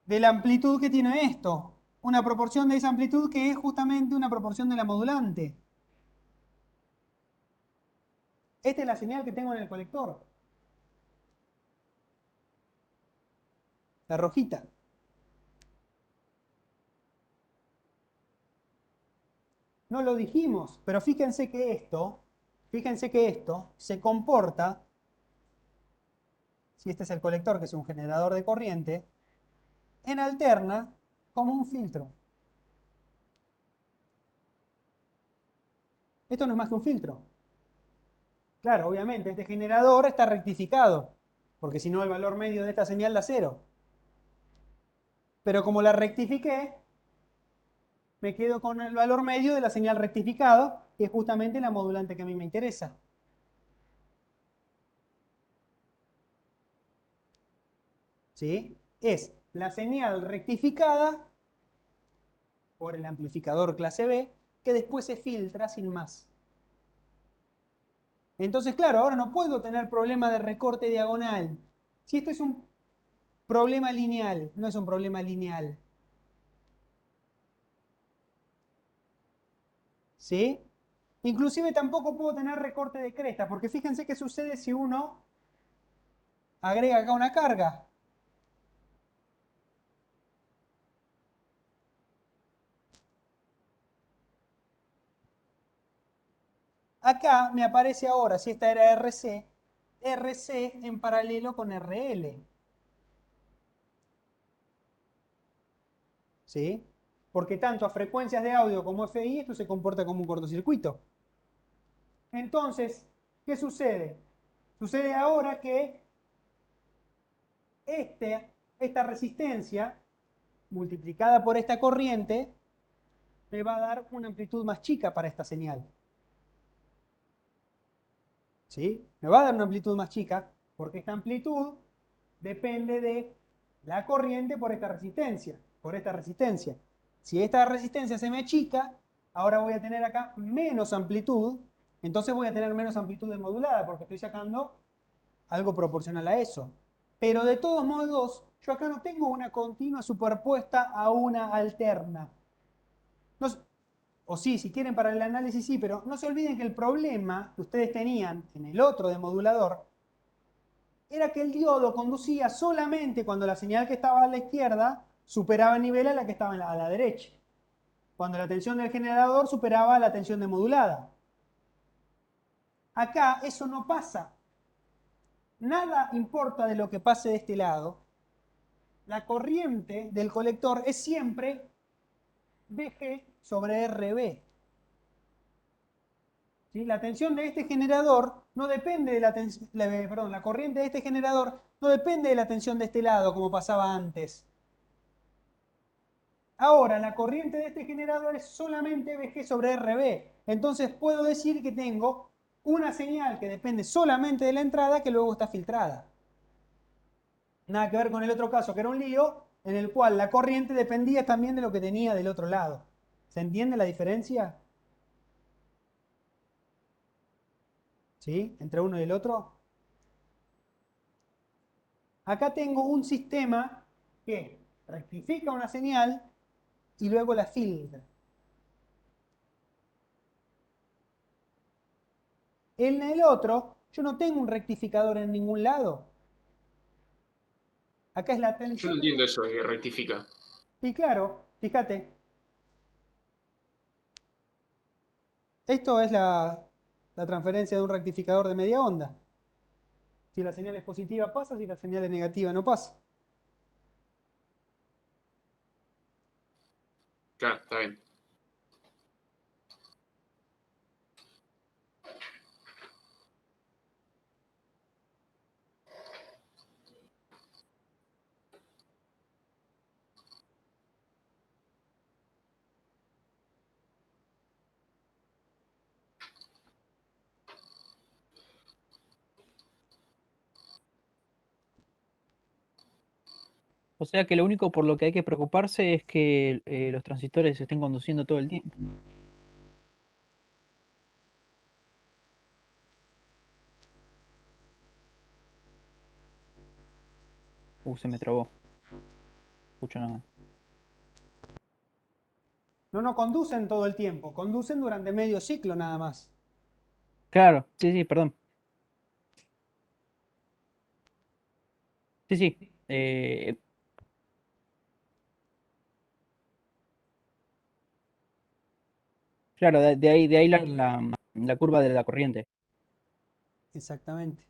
de la amplitud que tiene esto. Una proporción de esa amplitud que es justamente una proporción de la modulante. Esta es la señal que tengo en el colector. La rojita. No lo dijimos, pero fíjense que esto se comporta, si este es el colector, que es un generador de corriente, en alterna como un filtro. Esto no es más que un filtro. Claro, obviamente, este generador está rectificado, porque si no el valor medio de esta señal da 0. Pero como la rectifiqué, me quedo con el valor medio de la señal rectificado, que es justamente la modulante que a mí me interesa. ¿Sí? Es la señal rectificada por el amplificador clase B, que después se filtra sin más. Entonces, claro, ahora no puedo tener problema de recorte diagonal. Si esto es un problema lineal, no es un problema lineal. ¿Sí? Inclusive tampoco puedo tener recorte de cresta, porque fíjense qué sucede si uno agrega acá una carga. Acá me aparece ahora, si esta era RC, RC en paralelo con RL. ¿Sí? Porque tanto a frecuencias de audio como FI esto se comporta como un cortocircuito. Entonces, ¿qué sucede? Sucede ahora que esta resistencia multiplicada por esta corriente me va a dar una amplitud más chica para esta señal. ¿Sí? Me va a dar una amplitud más chica porque esta amplitud depende de la corriente por esta resistencia. Si esta resistencia se me achica, ahora voy a tener acá menos amplitud, entonces voy a tener menos amplitud modulada porque estoy sacando algo proporcional a eso. Pero de todos modos, yo acá no tengo una continua superpuesta a una alterna. No, o sí, si quieren para el análisis sí, pero no se olviden que el problema que ustedes tenían en el otro demodulador era que el diodo conducía solamente cuando la señal que estaba a la izquierda superaba el nivel a la que estaba a la derecha. Cuando la tensión del generador superaba la tensión demodulada. Acá eso no pasa. Nada importa de lo que pase de este lado. La corriente del colector es siempre VG sobre RB. ¿Sí? La tensión de este generador no depende de la corriente de este generador no depende de la tensión de este lado, como pasaba antes. Ahora, la corriente de este generador es solamente VG sobre RB. Entonces puedo decir que tengo una señal que depende solamente de la entrada que luego está filtrada. Nada que ver con el otro caso, que era un lío en el cual la corriente dependía también de lo que tenía del otro lado. ¿Se entiende la diferencia? ¿Sí? Entre uno y el otro. Acá tengo un sistema que rectifica una señal y luego la filtra. En el otro, yo no tengo un rectificador en ningún lado. Acá es la Yo no tensión. entiendo eso de que rectifica. Y claro, fíjate, esto es la transferencia de un rectificador de media onda. Si la señal es positiva pasa, si la señal es negativa no pasa. Claro, está bien. O sea que lo único por lo que hay que preocuparse es que los transistores se estén conduciendo todo el tiempo. Se me trabó. Escucho nada. No, no conducen todo el tiempo, conducen durante medio ciclo nada más. Claro, sí, sí, perdón. Sí, sí. Claro, de ahí la curva de la corriente. Exactamente.